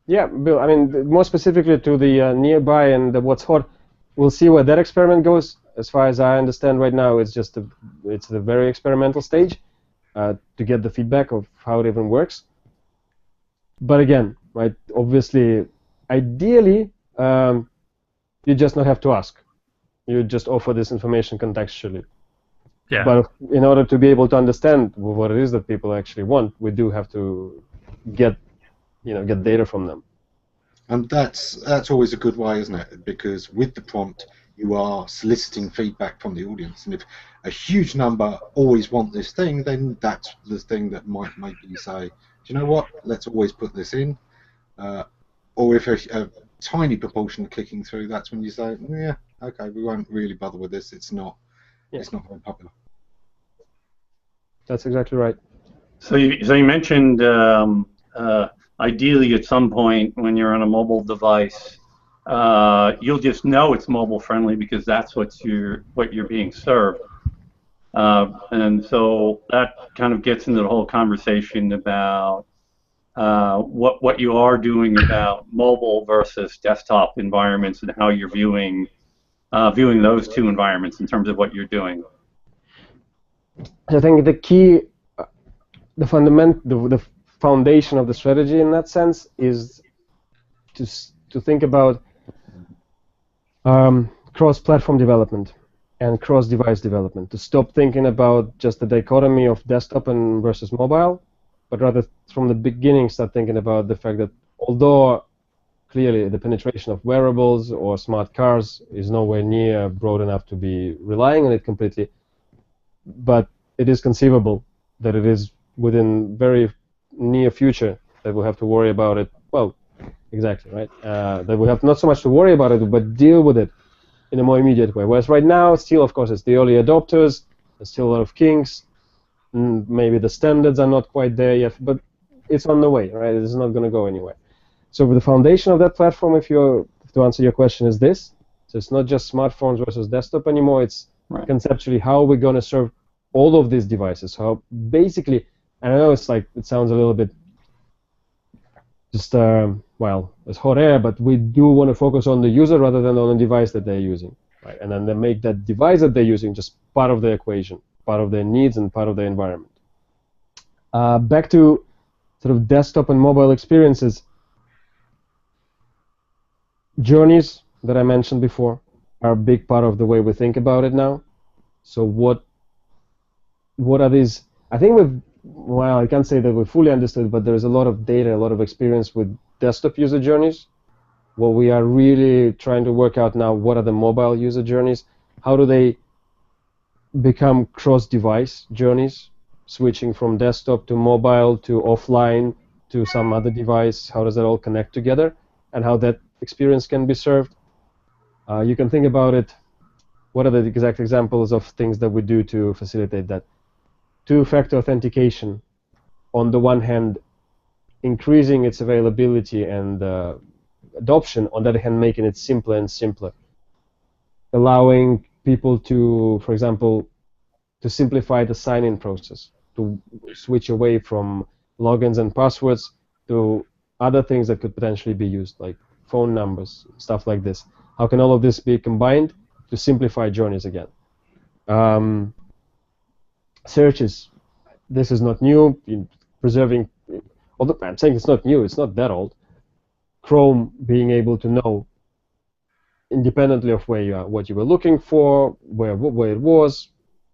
Yeah, Bill, I mean, more specifically to the nearby and the what's hot, we'll see where that experiment goes. As far as I understand right now, it's just it's the very experimental stage to get the feedback of how it even works. But again, right, obviously, ideally, you just not have to ask. You just offer this information contextually. Yeah. But in order to be able to understand what it is that people actually want, we do have to get data from them. And that's always a good way, isn't it? Because with the prompt, you are soliciting feedback from the audience. And if a huge number always want this thing, then that's the thing that might make you say, do you know what, let's always put this in. Or if a tiny proportion are clicking through, that's when you say, yeah, okay, we won't really bother with this. It's not very popular. That's exactly right. So you mentioned ideally at some point when you're on a mobile device, you'll just know it's mobile friendly because that's what you're being served. And so that kind of gets into the whole conversation about what you are doing about mobile versus desktop environments and how you're viewing those two environments in terms of what you're doing. I think the key, the foundation of the strategy in that sense is to think about cross-platform development and cross-device development, to stop thinking about just the dichotomy of desktop and versus mobile, but rather from the beginning start thinking about the fact that although clearly the penetration of wearables or smart cars is nowhere near broad enough to be relying on it completely, but it is conceivable that it is within very near future that we'll have to worry about it. Well, exactly, right? That we have not so much to worry about it, but deal with it in a more immediate way. Whereas right now, still, of course, it's the early adopters. There's still a lot of kinks. Maybe the standards are not quite there yet, but it's on the way, right? It's not going to go anywhere. So the foundation of that platform, to answer your question, is this. So it's not just smartphones versus desktop anymore. It's conceptually how we're going to serve all of these devices. How basically, and I know it sounds a little bit just well, it's hot air, but we do want to focus on the user rather than on the device that they're using, right? And then they make that device that they're using just part of the equation, part of their needs and part of their environment. Back to sort of desktop and mobile experiences. Journeys that I mentioned before are a big part of the way we think about it now. So what are these? I think well, I can't say that we fully understood, but there's a lot of data, a lot of experience with desktop user journeys. What we are really trying to work out now, what are the mobile user journeys? How do they become cross-device journeys, switching from desktop to mobile to offline to some other device? How does that all connect together, and how that experience can be served? You can think about it. What are the exact examples of things that we do to facilitate that? Two-factor authentication, on the one hand, increasing its availability and adoption, on the other hand, making it simpler and simpler. Allowing people to, for example, to simplify the sign-in process, to switch away from logins and passwords to other things that could potentially be used, like phone numbers, stuff like this. How can all of this be combined to simplify journeys again? Searches. This is not new. Preserving, although I'm saying it's not new, it's not that old. Chrome being able to know, independently of where you are, what you were looking for, where it was.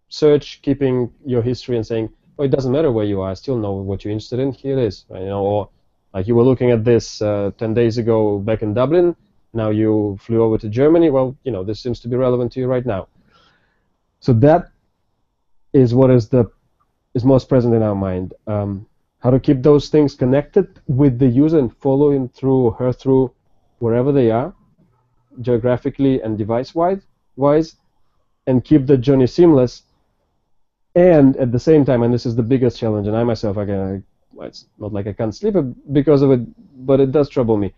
Search, keeping your history and saying, oh, it doesn't matter where you are, I still know what you're interested in. Here it is. You know, or like you were looking at this 10 days ago back in Dublin. Now you flew over to Germany. Well, you know, this seems to be relevant to you right now. So that is what is most present in our mind. How to keep those things connected with the user and follow him through or her through wherever they are, geographically and device-wise, and keep the journey seamless. And at the same time, and this is the biggest challenge, and I myself, it's not like I can't sleep because of it, but it does trouble me.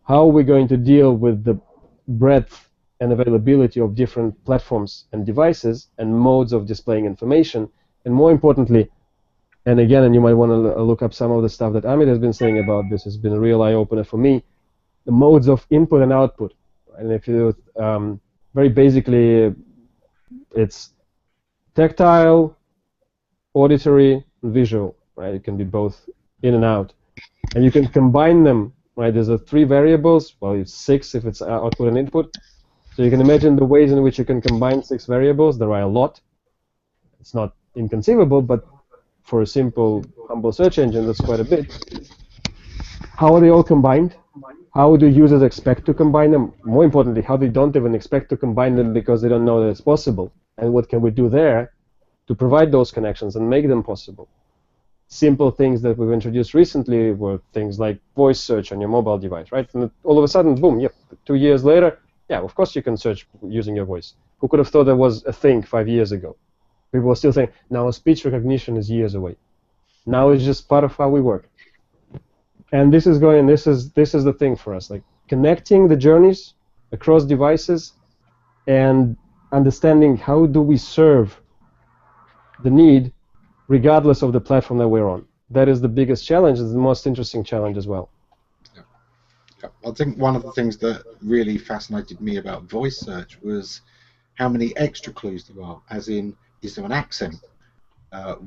How are we going to deal with the breadth and availability of different platforms and devices and modes of displaying information? And more importantly, and again, and you might want to look up some of the stuff that Amit has been saying about this, has been a real eye-opener for me, the modes of input and output. And if you, very basically, it's tactile, auditory, and visual, right? It can be both in and out. And you can combine them, right? There's 3 variables, well, it's 6 if it's output and input. So you can imagine the ways in which you can combine 6 variables. There are a lot. It's not inconceivable, but for a simple, humble search engine, that's quite a bit. How are they all combined? How do users expect to combine them? More importantly, how they don't even expect to combine them because they don't know that it's possible. And what can we do there to provide those connections and make them possible? Simple things that we've introduced recently were things like voice search on your mobile device, right? And all of a sudden, boom, yep, 2 years later, yeah, of course you can search using your voice. Who could have thought that was a thing 5 years ago? People are still saying, now speech recognition is years away. Now it's just part of how we work. And this is the thing for us, like connecting the journeys across devices and understanding how do we serve the need regardless of the platform that we're on. That is the biggest challenge, is the most interesting challenge as well. Yeah. I think one of the things that really fascinated me about voice search was how many extra clues there are, as in, is there an accent?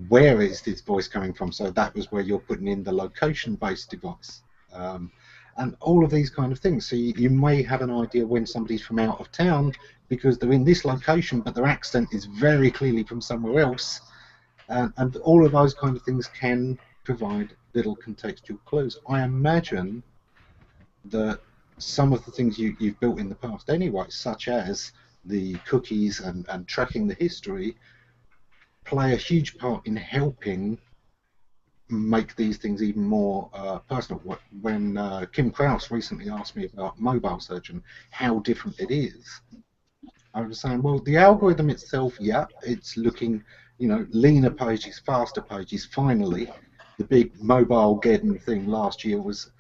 Where is this voice coming from? So that was where you're putting in the location-based device. And all of these kind of things. So you may have an idea when somebody's from out of town because they're in this location, but their accent is very clearly from somewhere else. And all of those kind of things can provide little contextual clues. I imagine that some of the things you've built in the past anyway, such as the cookies and tracking the history, play a huge part in helping make these things even more personal. When Kim Krause recently asked me about mobile search and how different it is, I was saying, well, the algorithm itself, yeah, it's looking, you know, leaner pages, faster pages, finally, the big mobile Geddon thing last year was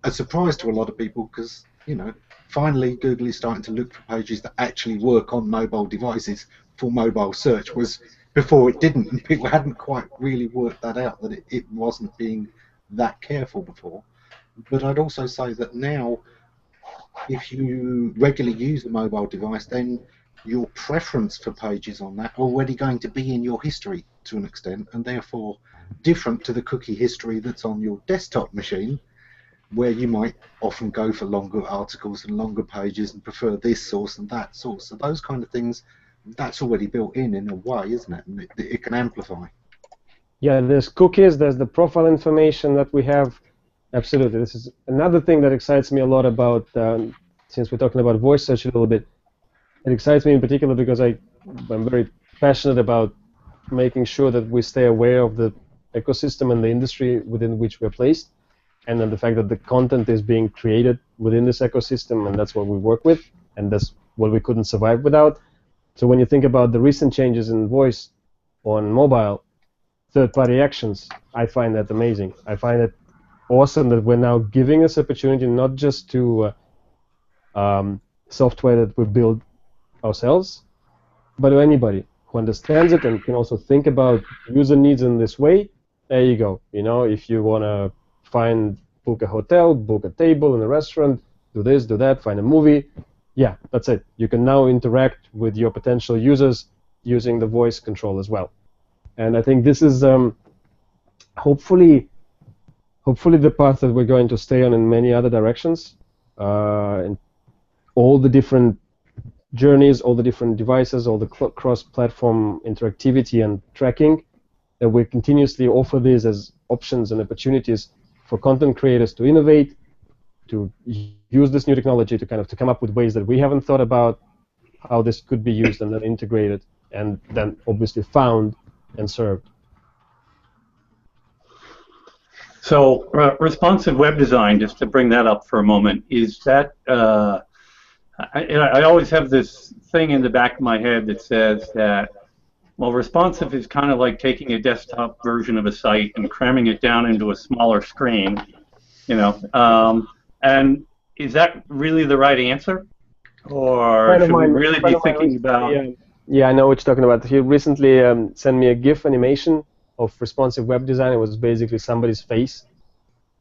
a surprise to a lot of people because, you know, finally Google is starting to look for pages that actually work on mobile devices for mobile search. Was before it didn't, and people hadn't quite really worked that out, that it wasn't being that careful before. But I'd also say that now, if you regularly use a mobile device, then your preference for pages on that are already going to be in your history to an extent, and therefore different to the cookie history that's on your desktop machine, where you might often go for longer articles and longer pages and prefer this source and that source. So those kind of things, that's already built in a way, isn't it? And it can amplify. Yeah, there's cookies, there's the profile information that we have. Absolutely. This is another thing that excites me a lot about, since we're talking about voice search a little bit, it excites me in particular because I'm very passionate about making sure that we stay aware of the ecosystem and the industry within which we're placed, and then the fact that the content is being created within this ecosystem, and that's what we work with, and that's what we couldn't survive without. So when you think about the recent changes in voice on mobile, third-party actions, I find that amazing. I find it awesome that we're now giving us opportunity not just to software that we build ourselves, but to anybody who understands it and can also think about user needs in this way. There you go. You know, if you want to book a hotel, book a table in a restaurant, do this, do that, find a movie, yeah, that's it. You can now interact with your potential users using the voice control as well. And I think this is hopefully the path that we're going to stay on in many other directions. And all the different journeys, all the different devices, all the cross-platform interactivity and tracking, that we continuously offer these as options and opportunities for content creators to innovate, to use this new technology to kind of come up with ways that we haven't thought about how this could be used and then integrated and then obviously found and served. So responsive web design, just to bring that up for a moment, is that I always have this thing in the back of my head that says that, well, responsive is kind of like taking a desktop version of a site and cramming it down into a smaller screen, you know. And is that really the right answer? Or should we really be thinking about... Yeah, I know what you're talking about. He recently sent me a GIF animation of responsive web design. It was basically somebody's face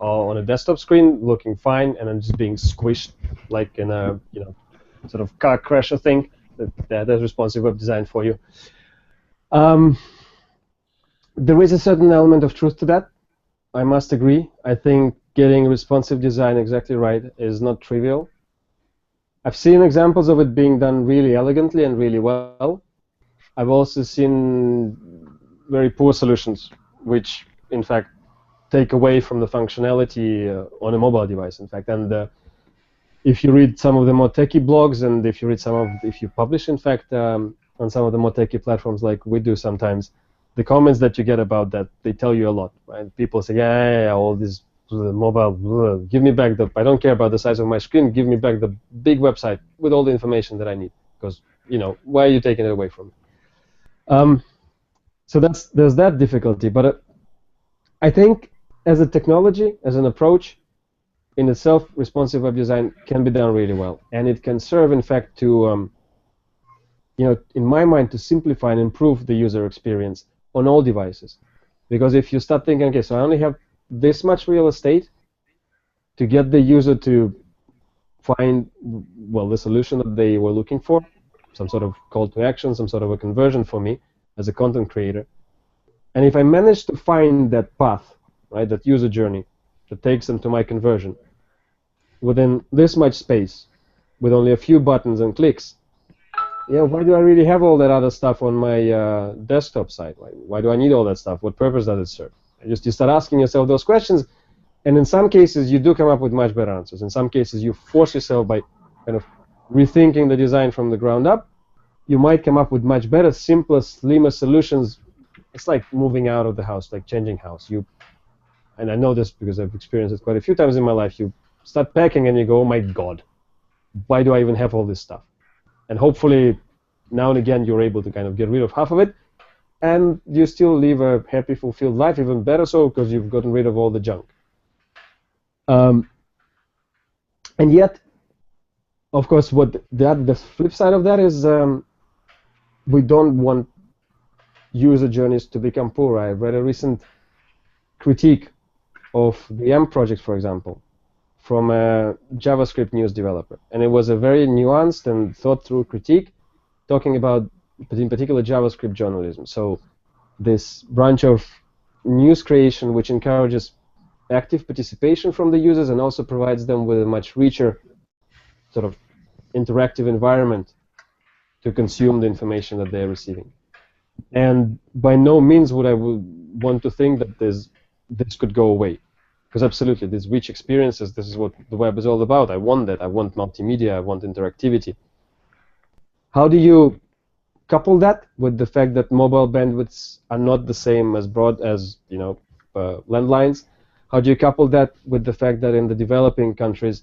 on a desktop screen looking fine and then just being squished like in a, you know, sort of car crasher thing. That's responsive web design for you. There is a certain element of truth to that, I must agree. I think getting responsive design exactly right is not trivial. I've seen examples of it being done really elegantly and really well. I've also seen very poor solutions, which in fact take away from the functionality on a mobile device, in fact. And if you read some of the more techie blogs, and if you publish, in fact, on some of the more techie platforms like we do sometimes, the comments that you get about that, they tell you a lot, right? People say, yeah, all this mobile, give me back I don't care about the size of my screen, give me back the big website with all the information that I need, because, you know, why are you taking it away from me? So there's that difficulty, but I think as a technology, as an approach, in itself, responsive web design can be done really well, and it can serve, in fact, to, you know, in my mind, to simplify and improve the user experience on all devices. Because if you start thinking, okay, so I only have this much real estate to get the user to find, well, the solution that they were looking for, some sort of call to action, some sort of a conversion for me as a content creator. And if I manage to find that path, right, that user journey that takes them to my conversion within this much space, with only a few buttons and clicks, yeah, why do I really have all that other stuff on my desktop site? Why do I need all that stuff? What purpose does it serve? You start asking yourself those questions, and in some cases you do come up with much better answers. In some cases you force yourself by kind of rethinking the design from the ground up. You might come up with much better, simpler, slimmer solutions. It's like moving out of the house, like changing house. And I know this because I've experienced it quite a few times in my life. You start packing and you go, oh my God, why do I even have all this stuff? And hopefully now and again you're able to kind of get rid of half of it, and you still live a happy, fulfilled life, even better so because you've gotten rid of all the junk. And yet, of course, what the flip side of that is we don't want user journeys to become poor. I read a recent critique of the M project, for example, from a JavaScript news developer, and it was a very nuanced and thought-through critique talking about, in particular, JavaScript journalism. So this branch of news creation which encourages active participation from the users and also provides them with a much richer sort of interactive environment to consume the information that they're receiving. And by no means would I want to think that this could go away. Because absolutely, these rich experiences, this is what the web is all about. I want that. I want multimedia. I want interactivity. How do you couple that with the fact that mobile bandwidths are not the same as broad as landlines? How do you couple that with the fact that in the developing countries,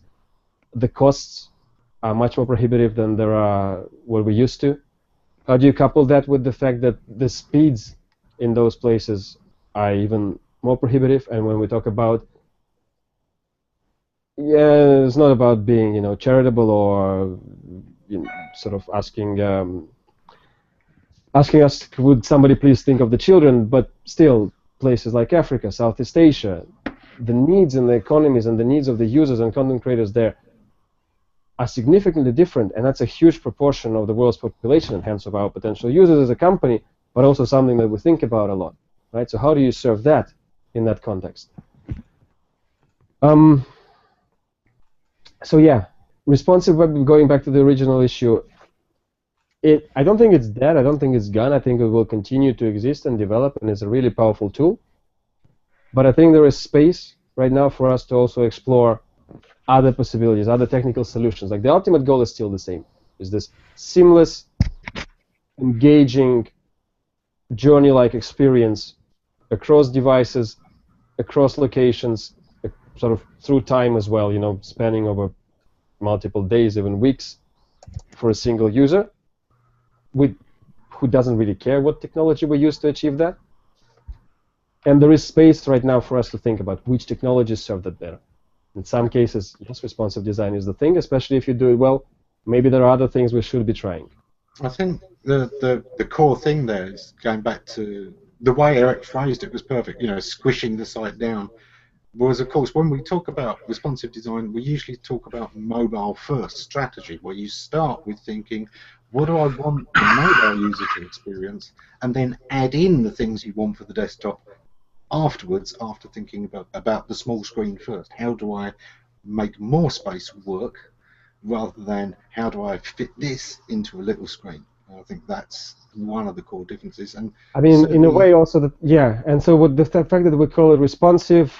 the costs are much more prohibitive than there are what we used to? How do you couple that with the fact that the speeds in those places are even more prohibitive? And when we talk about, it's not about being, charitable or sort of asking us, would somebody please think of the children? But still, places like Africa, Southeast Asia, the needs and the economies and the needs of the users and content creators there are significantly different, and that's a huge proportion of the world's population and hence of our potential users as a company, but also something that we think about a lot, right? So how do you serve that in that context? So yeah, responsive web, going back to the original issue, I don't think it's dead, I don't think it's gone, I think it will continue to exist and develop, and it's a really powerful tool. But I think there is space right now for us to also explore other possibilities, other technical solutions. Like the ultimate goal is still the same, is this seamless, engaging, journey-like experience across devices, across locations, sort of through time as well, spanning over multiple days, even weeks, for a single user, who doesn't really care what technology we use to achieve that. And there is space right now for us to think about which technologies serve that better. In some cases, yes, responsive design is the thing, especially if you do it well. Maybe there are other things we should be trying. I think the core thing there is going back to the way Eric phrased it was perfect, squishing the site down. Whereas, of course, when we talk about responsive design, we usually talk about mobile-first strategy, where you start with thinking, what do I want the mobile user to experience, and then add in the things you want for the desktop afterwards, after thinking about the small screen first. How do I make more space work rather than how do I fit this into a little screen? I think that's one of the core differences. And I mean, in a way also that, yeah, and so with the fact that we call it responsive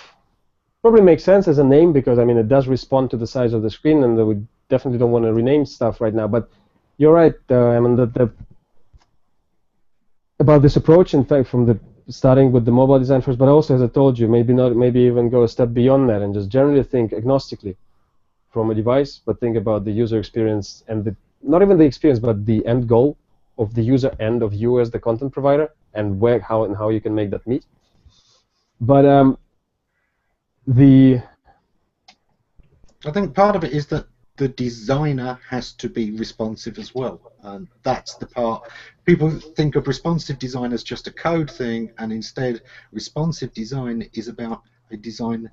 probably makes sense as a name because, I mean, it does respond to the size of the screen, and we definitely don't want to rename stuff right now, but you're right, I mean, about this approach, in fact, from the starting with the mobile design first, but also, as I told you, maybe even go a step beyond that and just generally think agnostically from a device, but think about the user experience and not even the experience, but the end goal of the user and of you as the content provider, and how you can make that meet. But I think part of it is that the designer has to be responsive as well, and that's the part. People think of responsive design as just a code thing, and instead responsive design is about a design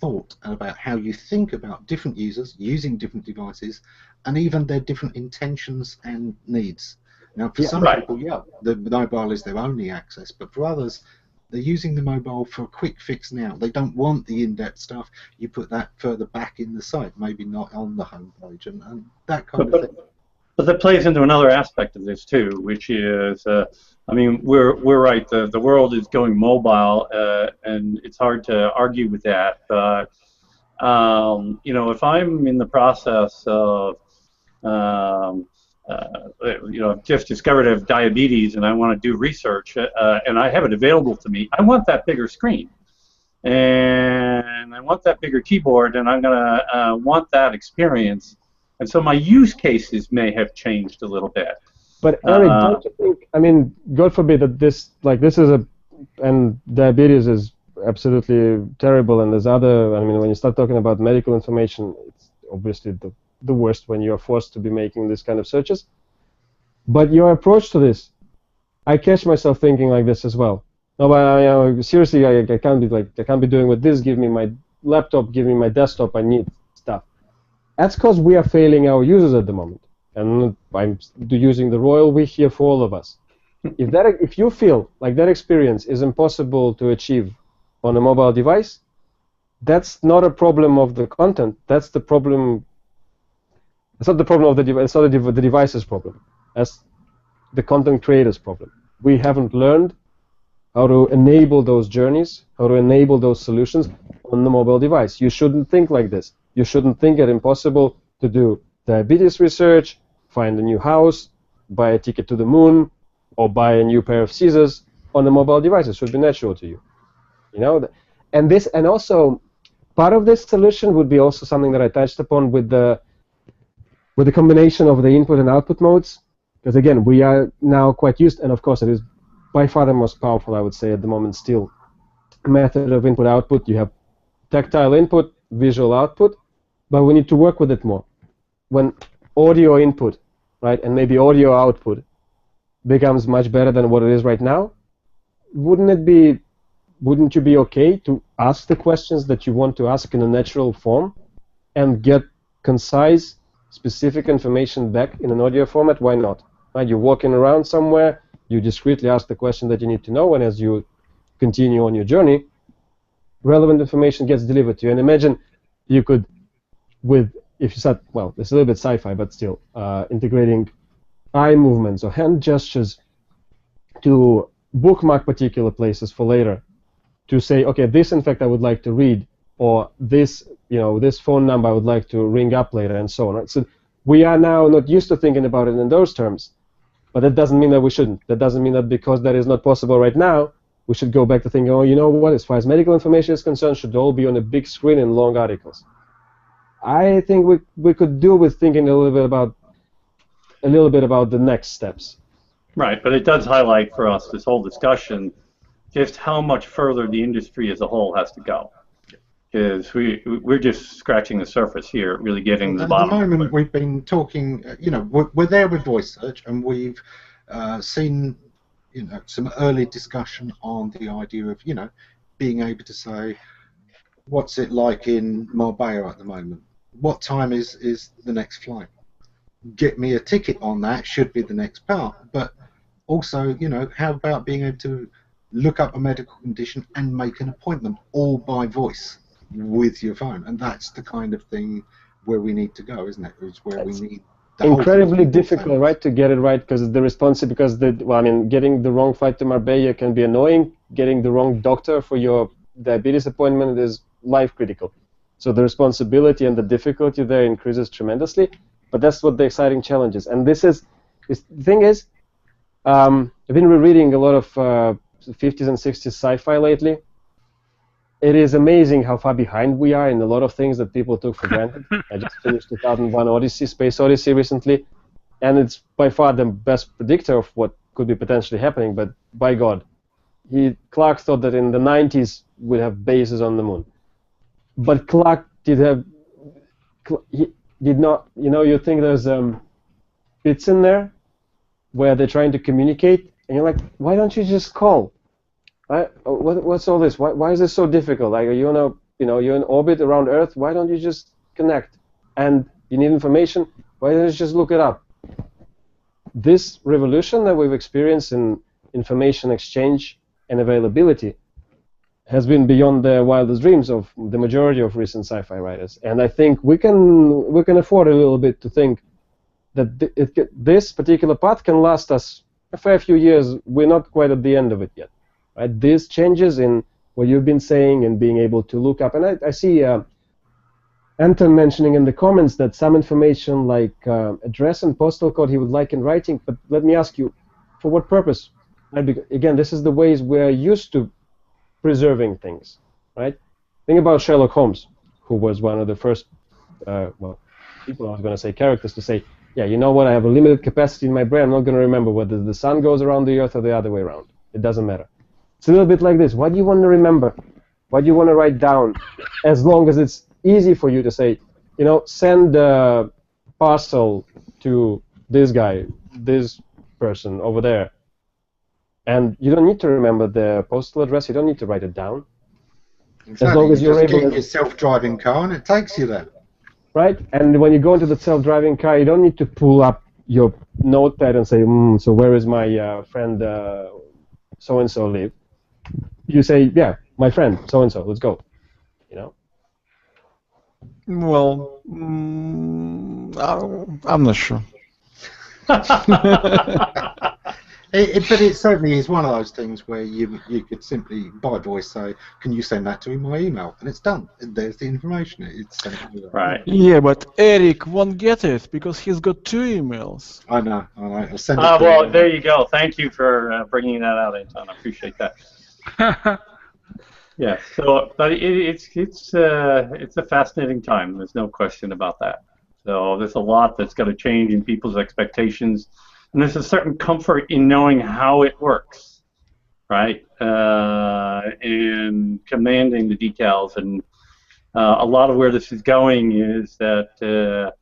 thought and about how you think about different users using different devices and even their different intentions and needs. Now, for some people, the mobile is their only access, but for others, they're using the mobile for a quick fix now. They don't want the in-depth stuff. You put that further back in the site, maybe not on the home page, and that kind of thing. But that plays into another aspect of this too, which is, I mean, we're right. The world is going mobile, and it's hard to argue with that. But if I'm in the process of I've just discovered I have diabetes and I want to do research and I have it available to me, I want that bigger screen. And I want that bigger keyboard, and I'm going to want that experience. And so my use cases may have changed a little bit. But Eric, don't you think? I mean, God forbid that this is and diabetes is absolutely terrible, and there's other. I mean, when you start talking about medical information, it's obviously the worst when you're forced to be making this kind of searches. But your approach to this, I catch myself thinking like this as well. No, but seriously, I can't be doing with this. Give me my laptop. Give me my desktop. I need stuff. That's because we are failing our users at the moment. And I'm using the royal we here for all of us. If you feel like that experience is impossible to achieve on a mobile device, that's not a problem of the content. That's the problem. It's not the problem of the device. It's not the device's problem. That's the content creator's problem. We haven't learned how to enable those journeys, how to enable those solutions on the mobile device. You shouldn't think like this. You shouldn't think it impossible to do diabetes research, find a new house, buy a ticket to the moon, or buy a new pair of scissors on a mobile device. It should be natural to you. You know, and also part of this solution would be also something that I touched upon with the combination of the input and output modes. Because again, we are now quite used, and of course it is by far the most powerful, I would say, at the moment still, method of input-output. You have tactile input, visual output, but we need to work with it more. When audio input, right, and maybe audio output becomes much better than what it is right now, wouldn't you be okay to ask the questions that you want to ask in a natural form and get concise, specific information back in an audio format? Why not? Right? You're walking around somewhere, you discreetly ask the question that you need to know, and as you continue on your journey, relevant information gets delivered to you. And imagine you could, if you start, well, it's a little bit sci-fi, but still, integrating eye movements or hand gestures to bookmark particular places for later, to say, okay, this in fact I would like to read, or this, this phone number I would like to ring up later, and so on. Right? So we are now not used to thinking about it in those terms, but that doesn't mean that we shouldn't. That doesn't mean that because that is not possible right now, we should go back to thinking, oh, you know what, as far as medical information is concerned, should all be on a big screen in long articles. I think we could do with thinking a little bit about the next steps. Right, but it does highlight for us, this whole discussion, just how much further the industry as a whole has to go. Because we're just scratching the surface here, really getting to the bottom. At the moment, we've been talking, we're there with voice search, and we've seen, some early discussion on the idea of, being able to say, what's it like in Marbella at the moment? What time is the next flight? Get me a ticket on that should be the next part. But also, how about being able to look up a medical condition and make an appointment all by voice with your phone? And that's the kind of thing where we need to go, isn't it? It's where we need the incredibly difficult, right, to get it right, because the responsibility, getting the wrong flight to Marbella can be annoying. Getting the wrong doctor for your diabetes appointment is life critical. So the responsibility and the difficulty there increases tremendously. But that's what the exciting challenge is. And the thing is, I've been rereading a lot of 50s and 60s sci-fi lately. It is amazing how far behind we are in a lot of things that people took for granted. I just finished 2001 Odyssey, Space Odyssey recently, and it's by far the best predictor of what could be potentially happening, but by God, Clark thought that in the 90s we'd have bases on the moon. But Clark did not, you think there's bits in there where they're trying to communicate, and you're like, why don't you just call? What's all this? Why is this so difficult? Like, are you you're in orbit around Earth? Why don't you just connect? And you need information. Why don't you just look it up? This revolution that we've experienced in information exchange and availability has been beyond the wildest dreams of the majority of recent sci-fi writers. And I think we can afford a little bit to think that this particular path can last us a fair few years. We're not quite at the end of it yet. Right? These changes in what you've been saying and being able to look up, and I see Anton mentioning in the comments that some information like address and postal code he would like in writing, but let me ask you, for what purpose? Right? Because, again, this is the ways we're used to preserving things. Right? Think about Sherlock Holmes, who was one of the first, people, I was going to say characters, to say, yeah, you know what, I have a limited capacity in my brain, I'm not going to remember whether the sun goes around the earth or the other way around. It doesn't matter. It's a little bit like this. What do you want to remember? What do you want to write down? As long as it's easy for you to say, you know, send a parcel to this guy, this person over there. And you don't need to remember the postal address. You don't need to write it down. Exactly. As long as you're just able get to... your self-driving car and it takes you there. Right? And when you go into the self-driving car, you don't need to pull up your notepad and say, so where is my friend so-and-so live? You say, yeah, my friend so-and-so, let's go. You know? Well, I'm not sure. But it certainly is one of those things where you could simply, by voice, say, can you send that to me my email? And it's done. There's the information. It's sent over. Right. Yeah, but Eric won't get it because he's got 2 emails. I know. I'll send it Well, there you go. Thank you for bringing that out, Anton. I appreciate that. Yeah. So, but it's a fascinating time. There's no question about that. So there's a lot that's got to change in people's expectations, and there's a certain comfort in knowing how it works, right? And commanding the details. And a lot of where this is going is that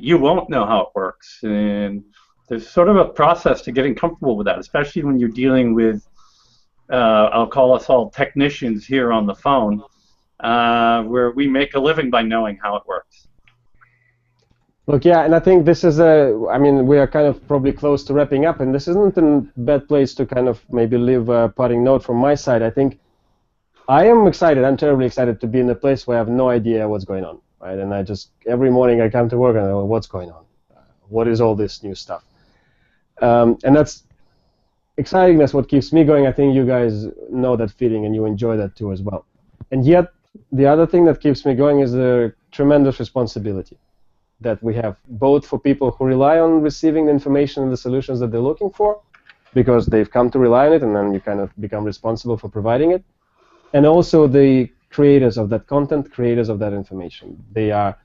you won't know how it works, and there's sort of a process to getting comfortable with that, especially when you're dealing with, I'll call us all technicians here on the phone, where we make a living by knowing how it works. Look, yeah, and I think this is I mean, we are kind of probably close to wrapping up, and this isn't a bad place to kind of maybe leave a parting note from my side. I think I am excited, I'm terribly excited to be in a place where I have no idea what's going on, right? And I just, every morning I come to work and I go, what's going on? What is all this new stuff? And that's exciting, that's what keeps me going. I think you guys know that feeling and you enjoy that too as well. And yet, the other thing that keeps me going is the tremendous responsibility that we have, both for people who rely on receiving the information and the solutions that they're looking for, because they've come to rely on it, and then you kind of become responsible for providing it, and also the creators of that content, creators of that information. They are,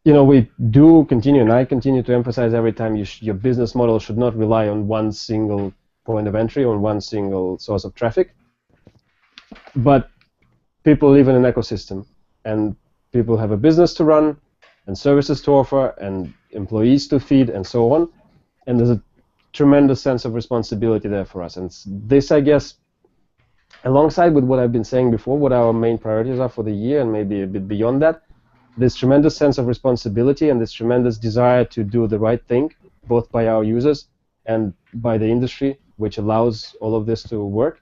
you know, we do continue, and I continue to emphasize every time, your business model should not rely on one single point of entry, on one single source of traffic, but people live in an ecosystem, and people have a business to run, and services to offer, and employees to feed, and so on. And there's a tremendous sense of responsibility there for us. And this, I guess, alongside with what I've been saying before, what our main priorities are for the year, and maybe a bit beyond that, this tremendous sense of responsibility and this tremendous desire to do the right thing, both by our users and by the industry, which allows all of this to work,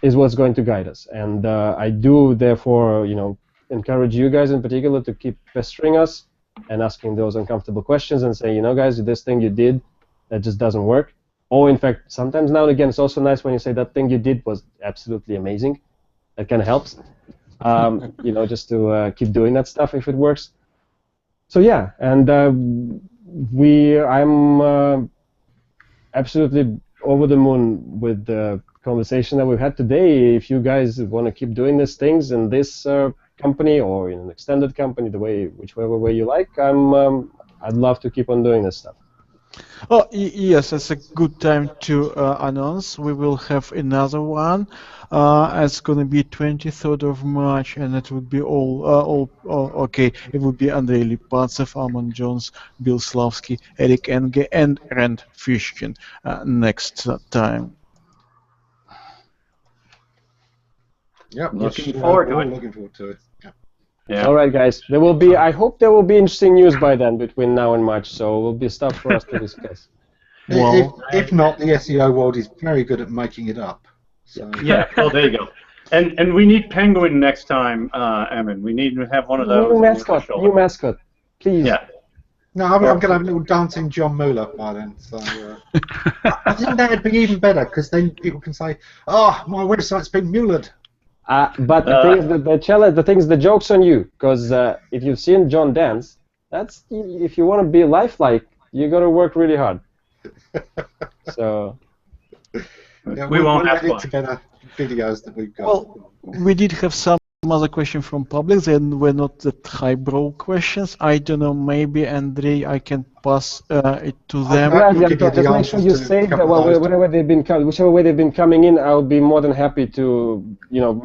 is what's going to guide us. And I do, therefore, you know, encourage you guys in particular to keep pestering us and asking those uncomfortable questions and say, you know, guys, this thing you did, that just doesn't work. Or in fact, sometimes now and again, it's also nice when you say that thing you did was absolutely amazing. That kind of helps, you know, just to keep doing that stuff if it works. So yeah, and I'm absolutely over the moon with the conversation that we've had today. If you guys want to keep doing these things in this company or in an extended company, whichever way you like, I'd love to keep on doing this stuff. Oh, yes, it's a good time to announce we will have another one. It's going to be 23rd of March, and it will be all okay. It will be Andrey Lipattsev, Ammon Jones, Bill Slawski, Eric Enge, and Rand Fishkin next time. Yep, Looking forward to it. Looking forward to it. Yeah. Yeah. All right, guys. There will be. I hope there will be interesting news by then between now and March. So it will be stuff for us to discuss. Well, if not, the SEO world is very good at making it up. So. Yeah. Oh, there you go. And we need Penguin next time, Ammon. We need to have one of those. New mascot, please. Yeah. No, I'm going to have a little dancing John Mueller by then. So I think that would be even better because then people can say, "Oh, my website's been Muellered." But the thing is, the challenge, the thing is, the joke's on you, because if you've seen John dance, that's, if you want to be lifelike, you got to work really hard. So yeah, we won't have edit together videos that we've got. well, we did have some some other question from public. They were not that highbrow questions. I don't know. Maybe Andrey, I can pass it to them. I can Yeah, give you just the make sure answers you to a save that couple of those. wherever they've been whichever way they've been coming in. I'll be more than happy to,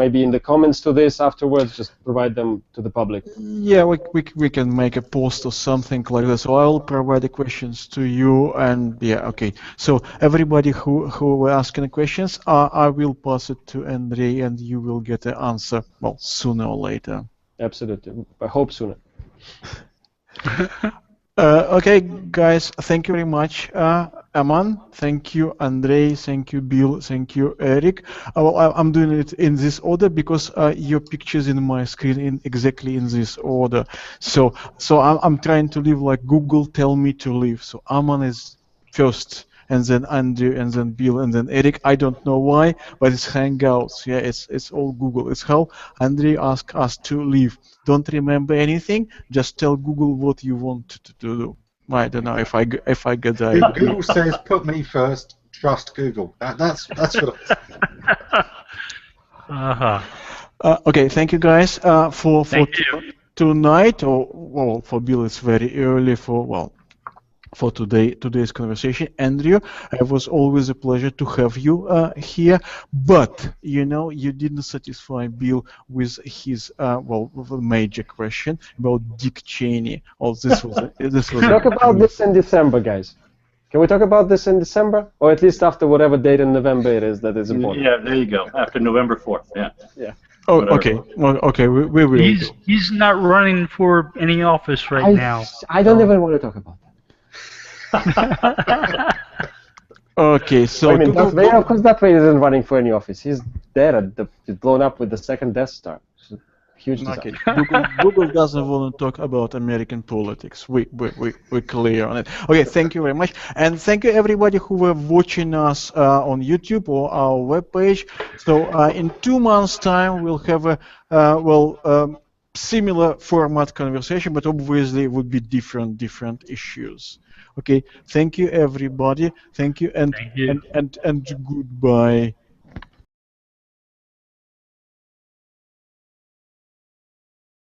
maybe in the comments to this afterwards, just provide them to the public. Yeah, we can make a post or something like that. So I'll provide the questions to you, and yeah, okay. So everybody who were asking questions, I will pass it to Andrey, and you will get the answer, well, sooner or later. Absolutely. I hope sooner. Okay, guys, thank you very much. Ammon, thank you. Andrey, thank you. Bill, thank you. Eric. Well, I'm doing it in this order because your picture's in my screen exactly in this order. So I'm trying to live like Google tell me to live. So Ammon is first, and then Andrew, and then Bill, and then Eric. I don't know why, but it's Hangouts. Yeah, it's all Google. It's how Andrey asked us to live. Don't remember anything. Just tell Google what you want to do. I don't know if I get the idea. Google says put me first. Trust Google. That's what. Okay, thank you guys for Thank you. tonight. Or well, for Bill it's very early. For today's conversation, Andrew, it was always a pleasure to have you here. But you didn't satisfy Bill with his with a major question about Dick Cheney. Oh, this was Talk about this in December, guys. Can we talk about this in December, or at least after whatever date in November it is that is important? Yeah, there you go. After November 4th. Yeah. Yeah. Oh, Whatever. okay. Well, okay, we will. He's not running for any office right now. I don't even want to talk about that. Okay, so I mean, of course, that way isn't running for any office. He's dead. He's blown up with the second Death Star. It's a huge disaster. Okay. Google doesn't want to talk about American politics. We're clear on it. Okay, thank you very much, and thank you everybody who were watching us on YouTube or our webpage. So in 2 months' time, we'll have a similar format conversation, but obviously it would be different issues. Okay, thank you everybody. Thank you and goodbye.